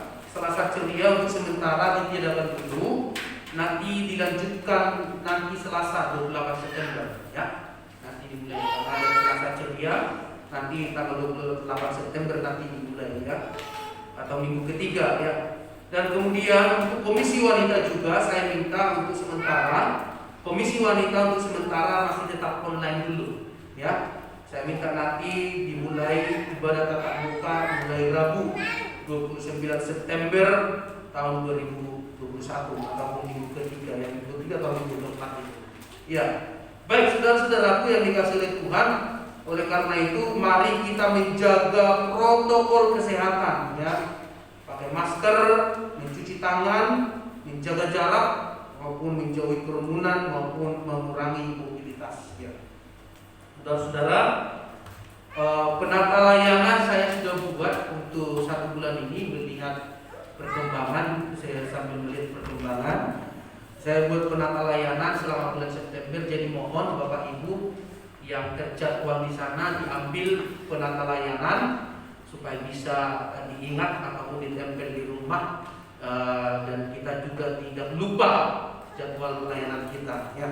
untuk sementara ditiadakan dulu. Nanti dilanjutkan nanti Selasa 28 September ya. Nanti dimulai ada Selasa ceria, nanti tanggal 28 September nanti dimulai ya. Atau minggu ketiga ya. Dan kemudian untuk komisi wanita juga saya minta untuk sementara masih tetap online dulu ya. Saya minta nanti dimulai ibadah tatap muka mulai Rabu 29 September tahun 2021 atau minggu ketiga atau minggu keempat itu. Ya, baik saudara-saudaraku yang dikasih oleh Tuhan. Oleh karena itu, mari kita menjaga protokol kesehatan ya. Pakai masker, mencuci tangan, menjaga jarak maupun menjauhi kerumunan maupun mengurangi mobilitas ya. Saudara-saudara, penata layangan saya sudah buat untuk 1 bulan ini melihat perkembangan. Saya sambil melihat perkembangan, saya buat penata layanan selama bulan September. Jadi mohon Bapak Ibu yang terjadwal di sana diambil penata layanan supaya bisa diingat ataupun ditempel di rumah, dan kita juga tidak lupa jadwal pelayanan kita ya.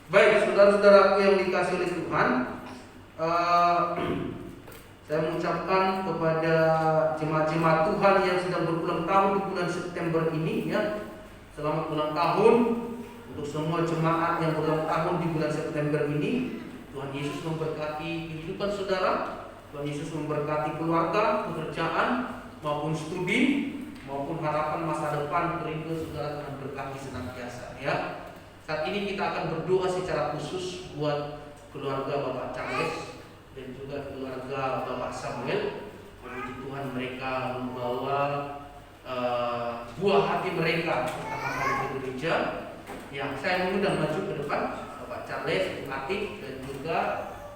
Baik saudara-saudaraku yang dikasih oleh Tuhan, saya mengucapkan kepada jemaat-jemaat Tuhan yang sedang berulang tahun di bulan September ini ya, selamat ulang tahun untuk semua jemaat yang berulang tahun di bulan September ini. Tuhan Yesus memberkati kehidupan saudara, Tuhan Yesus memberkati keluarga, pekerjaan, maupun studi, maupun harapan masa depan kerindu saudara. Tuhan berkati senantiasa ya. Saat ini kita akan berdoa secara khusus buat keluarga Bapak Charles dan juga keluarga Bapak Samuel. Puji Tuhan mereka membawa buah hati mereka pertama kali ke gereja. Yang saya mengundang maju ke depan Bapak Charles, Ibu Atik, dan juga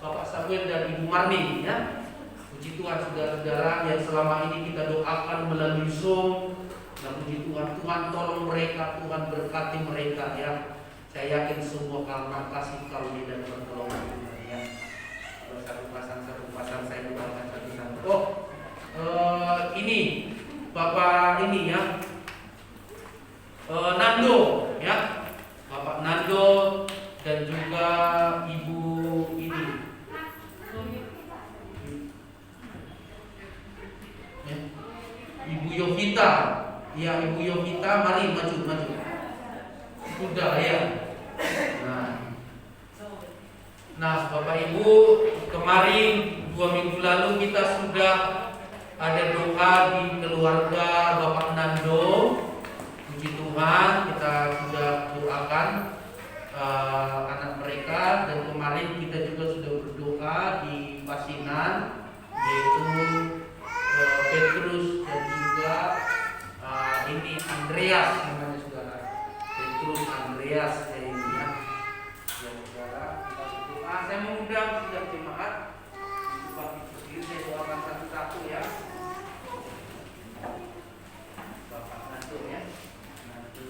Bapak Samuel dan Ibu Marni ya. Puji Tuhan saudara-saudara yang selama ini kita doakan melalui Zoom. Dan puji Tuhan, Tuhan tolong mereka, Tuhan berkati mereka ya. Saya yakin semua karena kasih karunia dan pertolongan Tuhan ya. Satu pasang saya doakan satu-satu. Ini Bapak ini ya, Nando ya, Bapak Nando dan juga Ibu ini ya, Ibu Yovita ya, Ibu Yovita, mari maju. Sudah ya. Nah Bapak Ibu, kemarin 2 minggu lalu kita sudah ada doa di keluarga Bapak Nando. Puji Tuhan, kita sudah doakan anak mereka, dan kemarin kita juga sudah berdoa di Pasinan, yaitu Petrus dan juga ini Andreas namanya saudara. Petrus Andreas ya ini ya. Ya saudara, kita berdoa. Saya mengundang setiap jemaat untuk bagi berdiri, saya doakan satu-satu ya. Bapak Nando ya. Nando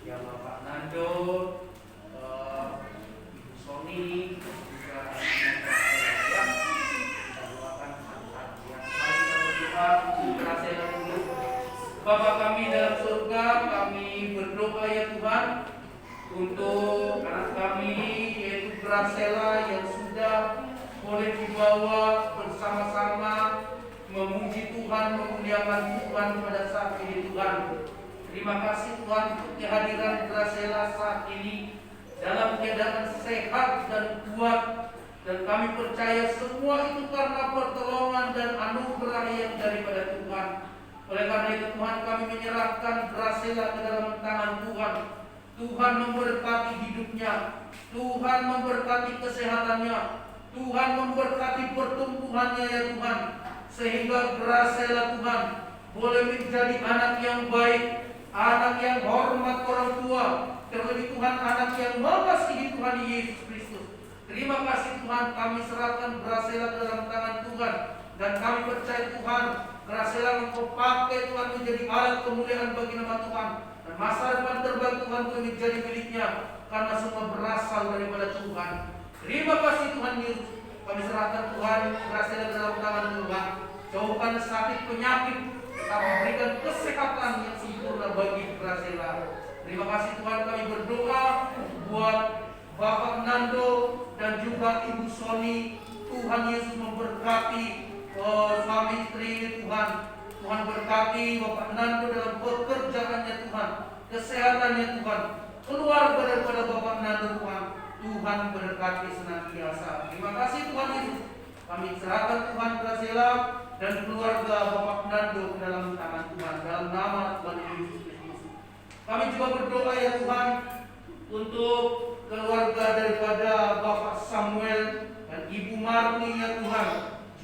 ya, Bapak Nando, Ibu Sony, juga ya. Kita doakan satu-satu ya. Mari kita berdoa untuk Gracela dulu. Bapa kami dalam surga, kami berdoa ya Tuhan untuk anak kami yaitu Gracela yang sudah boleh dibawa bersama-sama memuji Tuhan, memuliakan Tuhan pada saat ini Tuhan. Terima kasih Tuhan untuk kehadiran Gracela saat ini dalam keadaan sehat dan kuat, dan kami percaya semua itu karena pertolongan dan anugerah yang daripada Tuhan. Oleh karena itu Tuhan, kami menyerahkan Gracela ke dalam tangan Tuhan. Tuhan memberkati hidupnya, Tuhan memberkati kesehatannya, Tuhan memberkati pertumbuhannya ya Tuhan, sehingga Gracela Tuhan boleh menjadi anak yang baik, anak yang hormat orang tua, terlebih Tuhan anak yang mengasihi Tuhan Yesus Kristus. Terima kasih Tuhan, kami serahkan Gracela ke dalam tangan Tuhan, dan kami percaya Tuhan Berhasillah Engkau pakai Tuhan menjadi alat kemuliaan bagi nama Tuhan. Dan masa depan terbaik Tuhan boleh menjadi miliknya, karena semua berasal daripada Tuhan. Terima kasih Tuhan Yesus. Kami serahkan Tuhan berhasillah dalam tangan Tuhan. Jauhkan sakit penyakit, tetapi berikan kesehatan yang sempurna bagi berhasillah. Terima kasih Tuhan, kami berdoa buat Bapak Nando dan juga Ibu Sony. Tuhan Yesus memberkati suami istri ini Tuhan. Tuhan berkati Bapak Nando dalam pekerjaannya Tuhan, kesehatannya Tuhan, keluarga daripada Bapak Nando Tuhan. Tuhan berkati senantiasa. Terima kasih Tuhan Yesus. Kami serahkan Tuhan berhasillah dan keluarga Bapak Nando ke dalam tangan Tuhan, dalam nama Tuhan Yesus Kristus. Kami juga berdoa ya Tuhan untuk keluarga daripada Bapak Samuel dan Ibu Marni ya Tuhan.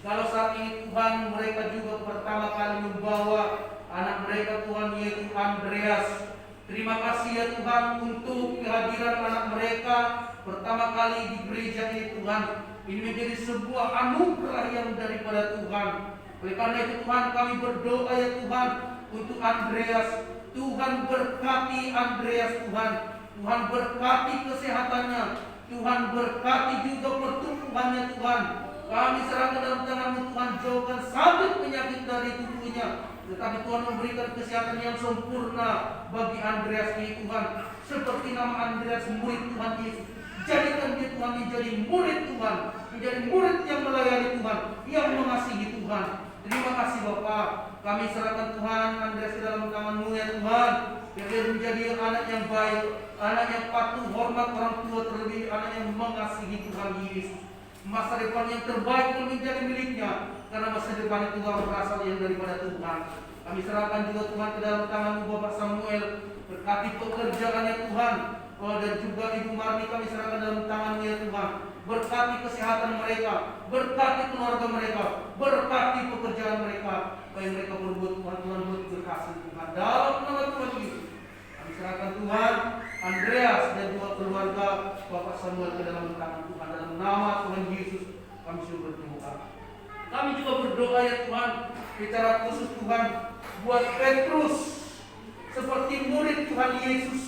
Kalau saat ini Tuhan mereka juga pertama kali membawa anak mereka Tuhan, yaitu Andreas. Terima kasih ya Tuhan untuk kehadiran anak mereka pertama kali di gereja ini Tuhan. Ini menjadi sebuah anugerah yang daripada Tuhan. Oleh karena itu Tuhan, kami berdoa ya Tuhan untuk Andreas. Tuhan berkati Andreas Tuhan. Tuhan berkati kesehatannya. Tuhan berkati juga pertumbuhannya Tuhan. Kami serahkan dalam tangan-Mu Tuhan, jauhkan sakit penyakit dari tubuhnya. Tetapi Tuhan memberikan kesehatan yang sempurna bagi Andreas ini Tuhan. Seperti nama Andreas, murid Tuhan Yesus. Jadikan dia Tuhan menjadi murid Tuhan, menjadi murid yang melayani Tuhan, yang mengasihi Tuhan. Terima kasih Bapak. Kami serahkan Tuhan Andreas ke dalam tangan-Mu ya Tuhan. Biar dia menjadi anak yang baik, anak yang patuh, hormat orang tua, terlebih anak yang mengasihi Tuhan Yesus. Masa depan yang terbaik pun menjadi miliknya, karena masa depan itu berasal yang daripada Tuhan. Kami serahkan juga Tuhan ke dalam tangan-Mu Bapak Samuel. Berkati pekerjaannya Tuhan. Dan juga Ibu Marni kami serahkan dalam tangan-Mu ya Tuhan. Berkati kesehatan mereka, berkati keluarga mereka, berkati pekerjaan mereka. Apa yang mereka berbuat Tuhan, Tuhan berkasih Tuhan. Dalam nama Tuhan Yesus kami serahkan Tuhan Andreas dan juga keluarga Bapak Samuel ke dalam tangan Tuhan. Dalam nama Tuhan Yesus kami sudah berdoa. Kami juga berdoa ya Tuhan, secara khusus Tuhan buat Petrus seperti murid Tuhan Yesus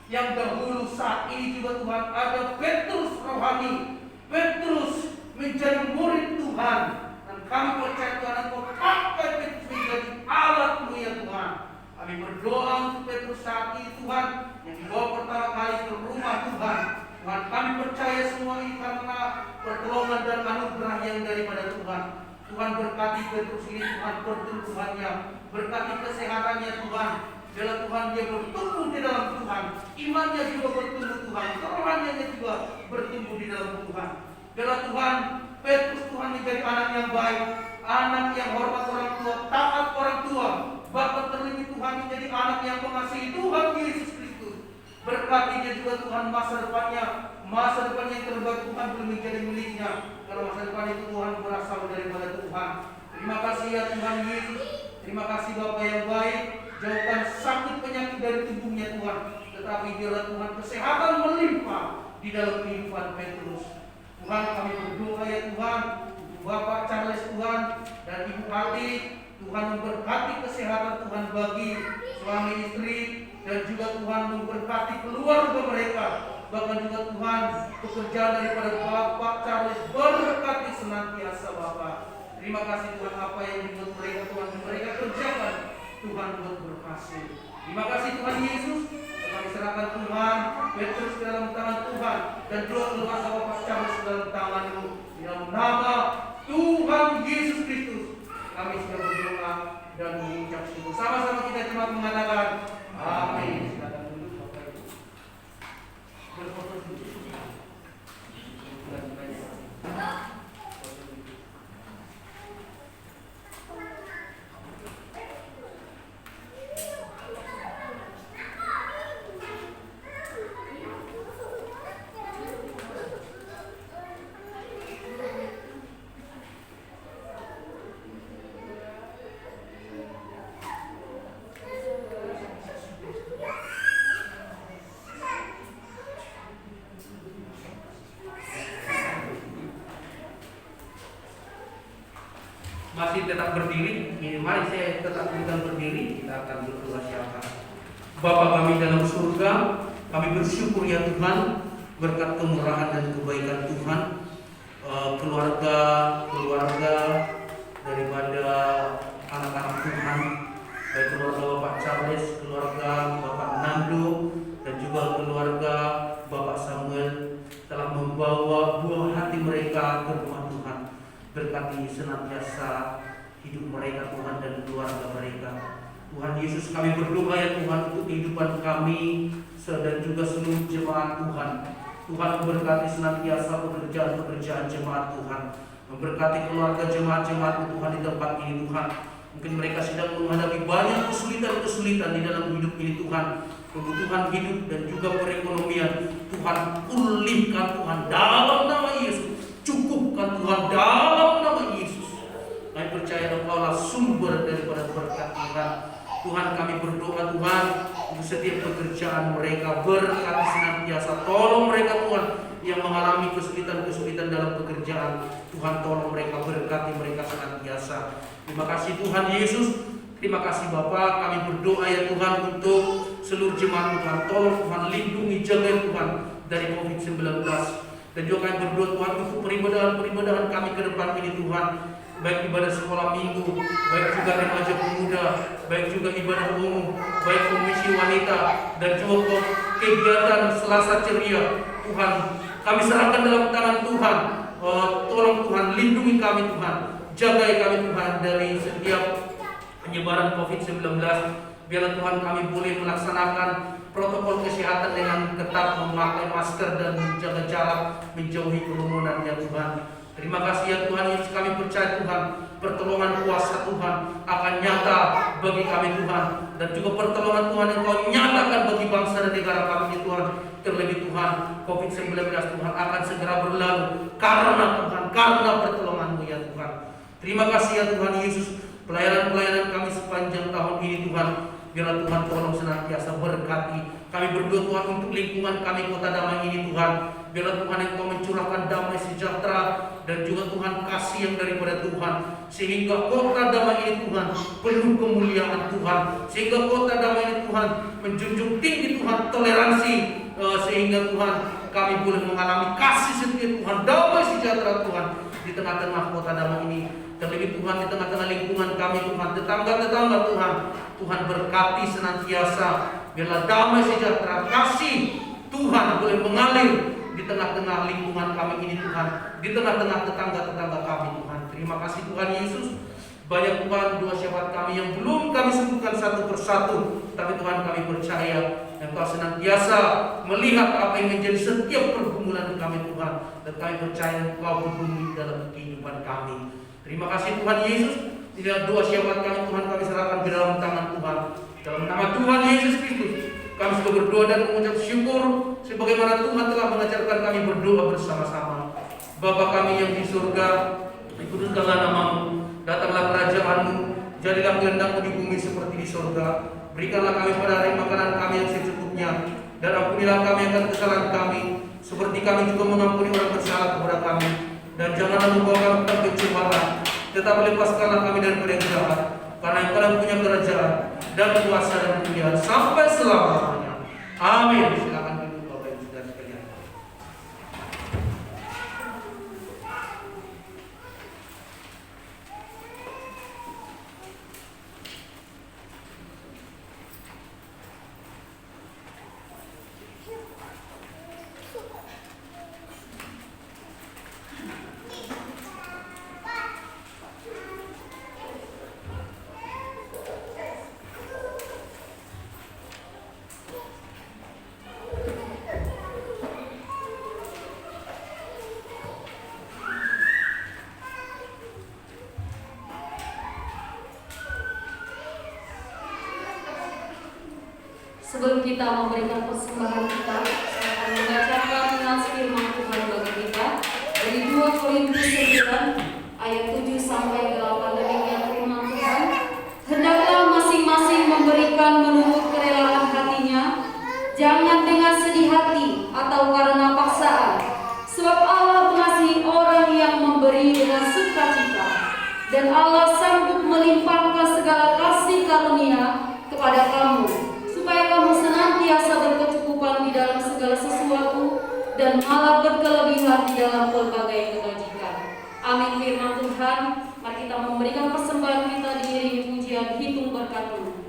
yang dahulu. Saat ini juga Tuhan ada Petrus rohani, Petrus menjadi murid Tuhan. Dan kami percaya Tuhan Engkau pakai Petrus menjadi alat-Mu ya Tuhan. Kami berdoa untuk Petrus saat ini Tuhan, yang dibawa pertama kali ke rumah Tuhan. Tuhan, kami percaya semua ini karena pertolongan dan anugerah yang daripada Tuhan. Tuhan berkati Petrus ini Tuhan, pertumbuhannya, berkati kesehatannya Tuhan. Bila Tuhan dia bertumbuh di dalam Tuhan, imannya juga bertumbuh Tuhan, kerohaniannya juga bertumbuh di dalam Tuhan. Bila Tuhan, Petrus Tuhan menjadi anak yang baik, anak yang hormat orang tua, taat orang tua, bahkan terlebih Tuhan menjadi anak yang mengasihi Tuhan Yesus Kristus. Berkati dia juga Tuhan masa depannya yang terbaik Tuhan belum menjadi miliknya, karena masa depan itu Tuhan berasal daripada Tuhan. Terima kasih ya Tuhan Yesus. Terima kasih Bapa yang baik. Jauhkan sakit penyakit dari tubuhnya Tuhan, tetapi biarlah Tuhan kesehatan melimpah di dalam kehidupan Petrus. Tuhan, kami berdoa ya Tuhan untuk Bapak Charles Tuhan dan Ibu Ati. Tuhan memberkati kesehatan Tuhan bagi suami istri, dan juga Tuhan memberkati keluarga mereka. Bahkan juga Tuhan pekerjaan daripada Bapak Charles berkati senantiasa Bapak. Terima kasih Tuhan, apa yang dibuat mereka Tuhan mereka kerjakan Tuhan buat berhasil. Terima kasih Tuhan Yesus. Kami serahkan Tuhan Petrus ke dalam tangan Tuhan, dan juga keluarga Bapak Charles ke dalam tangan-Mu. Di dalam nama Tuhan Yesus Kristus kami sudah berdoa dan mengucap syukur. Sama-sama kita cuma mengatakan amin. Silakan dulu Bapak Ibu. Berfoto dulu. Masih tetap berdiri, ini mari saya tetap kita berdiri, kita akan berdoa syafaat. Bapa kami dalam surga, kami bersyukur ya Tuhan berkat kemurahan dan kebaikan Tuhan, keluarga daripada anak-anak Tuhan, baik keluarga Bapak Charles, keluarga Bapak Nando, dan juga keluarga Bapak Samuel telah membawa buah hati mereka ke rumah Tuhan. Berkati senantiasa hidup mereka Tuhan dan keluarga mereka. Tuhan Yesus, kami berdoa ya Tuhan untuk kehidupan kami dan juga seluruh jemaat Tuhan. Tuhan memberkati senantiasa pekerjaan-pekerjaan jemaat Tuhan, memberkati keluarga jemaat-jemaat Tuhan di tempat ini Tuhan. Mungkin mereka sedang menghadapi banyak kesulitan-kesulitan di dalam hidup ini Tuhan, kebutuhan hidup dan juga perekonomian. Tuhan pulihkan Tuhan dalam nama Yesus, cukupkan Tuhan dalam nama Yesus. Kami percaya Engkau lah sumber daripada berkat Tuhan. Tuhan kami berdoa Tuhan untuk setiap pekerjaan mereka, berkati senantiasa, tolong mereka Tuhan yang mengalami kesulitan-kesulitan dalam pekerjaan. Tuhan tolong mereka, berkati mereka senantiasa. Terima kasih Tuhan Yesus. Terima kasih Bapa, kami berdoa ya Tuhan untuk seluruh jemaat Tuhan. Tolong Tuhan lindungi, jaga Tuhan dari COVID-19. Dan juga kami berdoa Tuhan untuk peribadahan kami ke depan ini Tuhan, baik ibadah sekolah minggu, baik juga remaja pemuda, baik juga ibadah umum, baik komisi wanita, dan juga kegiatan Selasa Ceria. Tuhan, kami serahkan dalam tangan Tuhan. Tolong Tuhan lindungi kami Tuhan, jaga kami Tuhan dari setiap penyebaran COVID-19. Biarlah Tuhan kami boleh melaksanakan protokol kesehatan dengan ketat, memakai masker dan menjaga jarak, menjauhi kerumunan ya Tuhan. Terima kasih ya Tuhan Yesus, kami percaya Tuhan pertolongan kuasa Tuhan akan nyata bagi kami Tuhan, dan juga pertolongan Tuhan yang Kau nyatakan bagi bangsa dan negara kami Tuhan. Terlebih Tuhan COVID-19 Tuhan akan segera berlalu karena Tuhan, karena pertolongan-Mu ya Tuhan. Terima kasih ya Tuhan Yesus, pelayanan-pelayanan kami sepanjang tahun ini Tuhan. Biarlah Tuhan tolong senantiasa berkati. Kami berdoa Tuhan untuk lingkungan kami Kota Damai ini Tuhan. Biarlah Tuhan Engkau mencurahkan damai sejahtera dan juga Tuhan kasih yang daripada Tuhan, sehingga Kota Damai ini Tuhan penuh kemuliaan Tuhan, sehingga Kota Damai ini Tuhan menjunjung tinggi Tuhan toleransi, sehingga Tuhan kami boleh mengalami kasih setia Tuhan, damai sejahtera Tuhan di tengah-tengah Kota Damai ini. Terlebih Tuhan di tengah-tengah lingkungan kami Tuhan, tetangga-tetangga Tuhan, Tuhan berkati senantiasa. Biarlah damai sejahtera kasih Tuhan boleh mengalir di tengah-tengah lingkungan kami ini Tuhan, di tengah-tengah tetangga-tetangga kami Tuhan. Terima kasih Tuhan Yesus. Banyak Tuhan doa syafaat kami yang belum kami sebutkan satu persatu, tapi Tuhan kami percaya Engkau senantiasa melihat apa yang menjadi setiap pergumulan kami Tuhan, dan kami percaya Engkau berbumi dalam kehidupan kami. Terima kasih Tuhan Yesus. Inilah doa syafaat kami Tuhan, kami serahkan ke dalam tangan Tuhan. Dalam nama Tuhan Yesus Kristus kami sudah berdoa dan mengucap syukur sebagaimana Tuhan telah mengajarkan kami berdoa bersama-sama. Bapa kami yang di surga, dikuduskanlah nama-Mu, datanglah kerajaan-Mu, jadilah kehendak-Mu di bumi seperti di surga. Berikanlah kami pada hari makanan kami yang secukupnya, dan ampunilah kami akan kesalahan kami, seperti kami juga mengampuni orang bersalah kepada kami. Dan janganlah membawa kami ke pencobaan, tetapi lepaskanlah kami daripada yang jahat, karena Engkau punya kerajaan dan kuasa dan kemuliaan sampai selama-lamanya. Amin. Silakan duduk Bapak Ibu Saudara sekalian. Sebelum kita memberikan persembahan kita, saya akan membacakan nas firman Tuhan bagi kita dari 2 Korintus 9 ayat 7 sampai 8. Demikian firman Tuhan. Hendaklah masing-masing memberikan menurut kerelaan hatinya, jangan dengan sedih hati atau karena paksaan, sebab Allah mengasihi orang yang memberi dengan sukacita, dan Allah sanggup melimpahkan dan malah berkelebihan di dalam pelbagai kebajikan. Amin firman Tuhan. Mari kita memberikan persembahan kita diiringi pujian hitung berkat-Mu.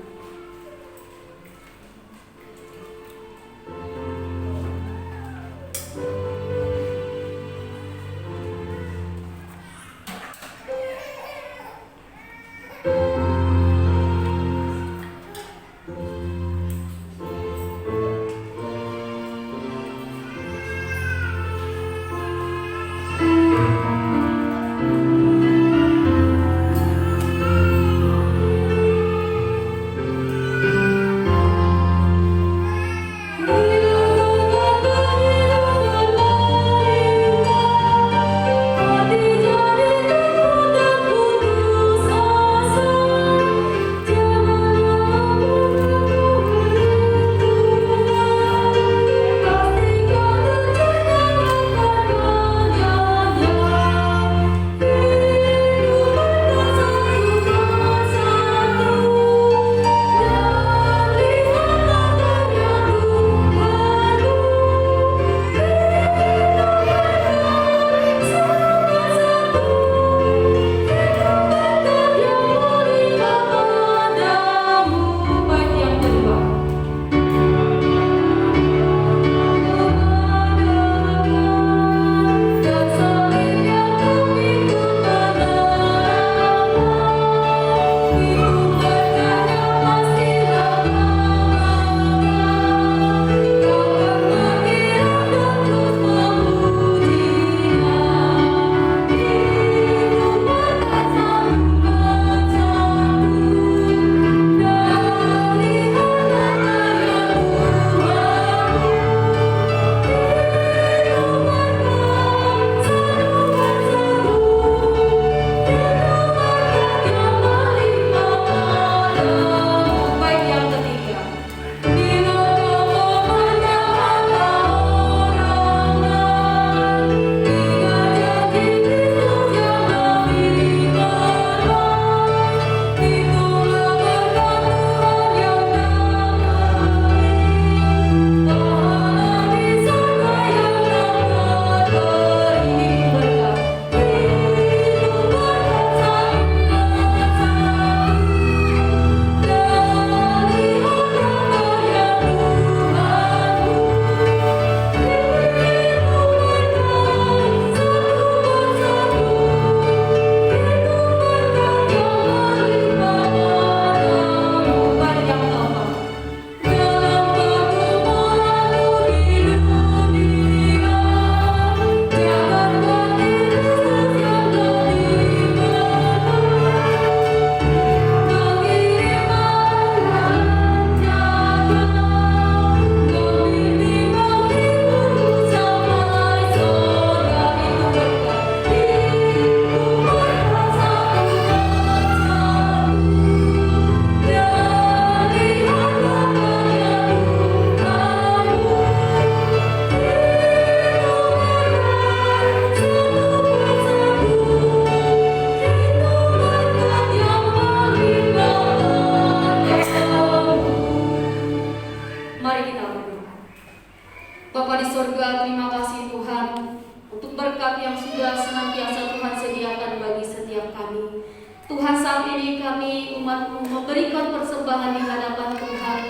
Tuhan, saat ini kami umat-Mu memberikan persembahan di hadapan Tuhan.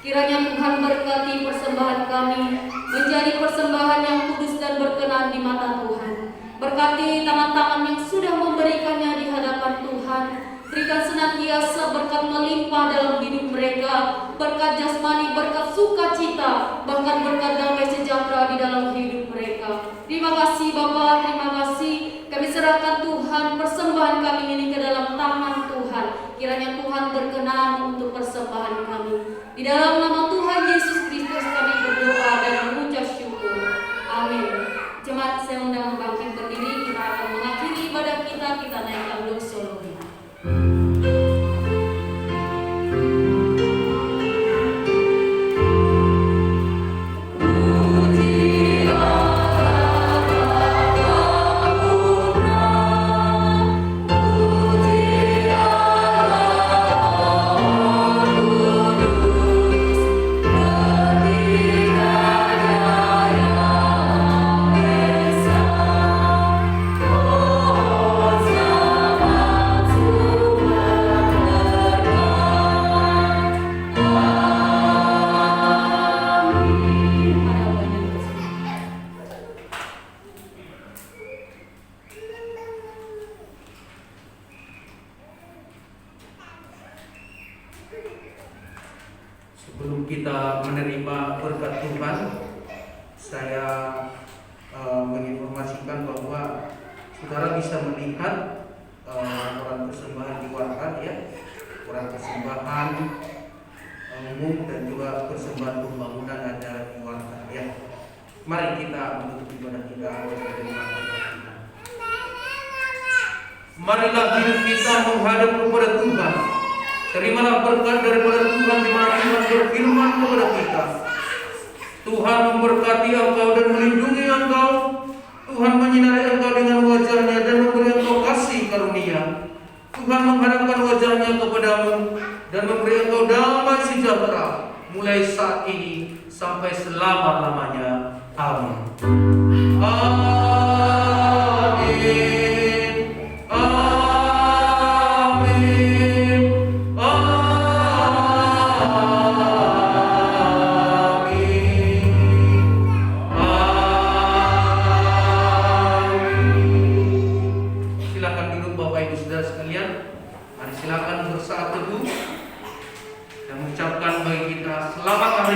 Kiranya Tuhan berkati persembahan kami menjadi persembahan yang kudus dan berkenan di mata Tuhan. Berkati tangan-tangan yang sudah memberikannya di hadapan Tuhan. Berikan senantiasa berkat melimpah dalam hidup mereka, berkat jasmani, berkat sukacita, bahkan berkat damai sejahtera di dalam hidup mereka. Terima kasih Bapa, terima kasih. Kami serahkan Tuhan persembahan kami ini ke dalam tangan Tuhan. Kiranya Tuhan berkenan untuk persembahan kami. Di dalam nama Tuhan Yesus Kristus kami berdoa dan mengucap syukur. Amin. Jemaat, saya undang bangkit berdiri. Kita akan mengakhiri ibadah kita. Kita naikkan dosa solonya. Sebelum kita menerima berkat Tuhan, saya menginformasikan bahwa saudara bisa melihat orang persembahan di warta ya, orang persembahan umum dan juga persembahan pembangunan ada di warta ya. Mari kita menutup ibadah kita dengan berkat. Marilah hidup kita menghadap kepada Tuhan. Terimalah berkat daripada Tuhan di mana Tuhan berfirman kepada kita. Tuhan memberkati engkau dan melindungi engkau. Tuhan menyinari engkau dengan wajah-Nya dan memberi engkau kasih karunia. Tuhan menghadapkan wajah-Nya kepadamu dan memberi engkau damai sejahtera mulai saat ini sampai selama-lamanya. Amin. Amin. Silakan bersaat teduh dan mengucapkan bagi kita selamat hari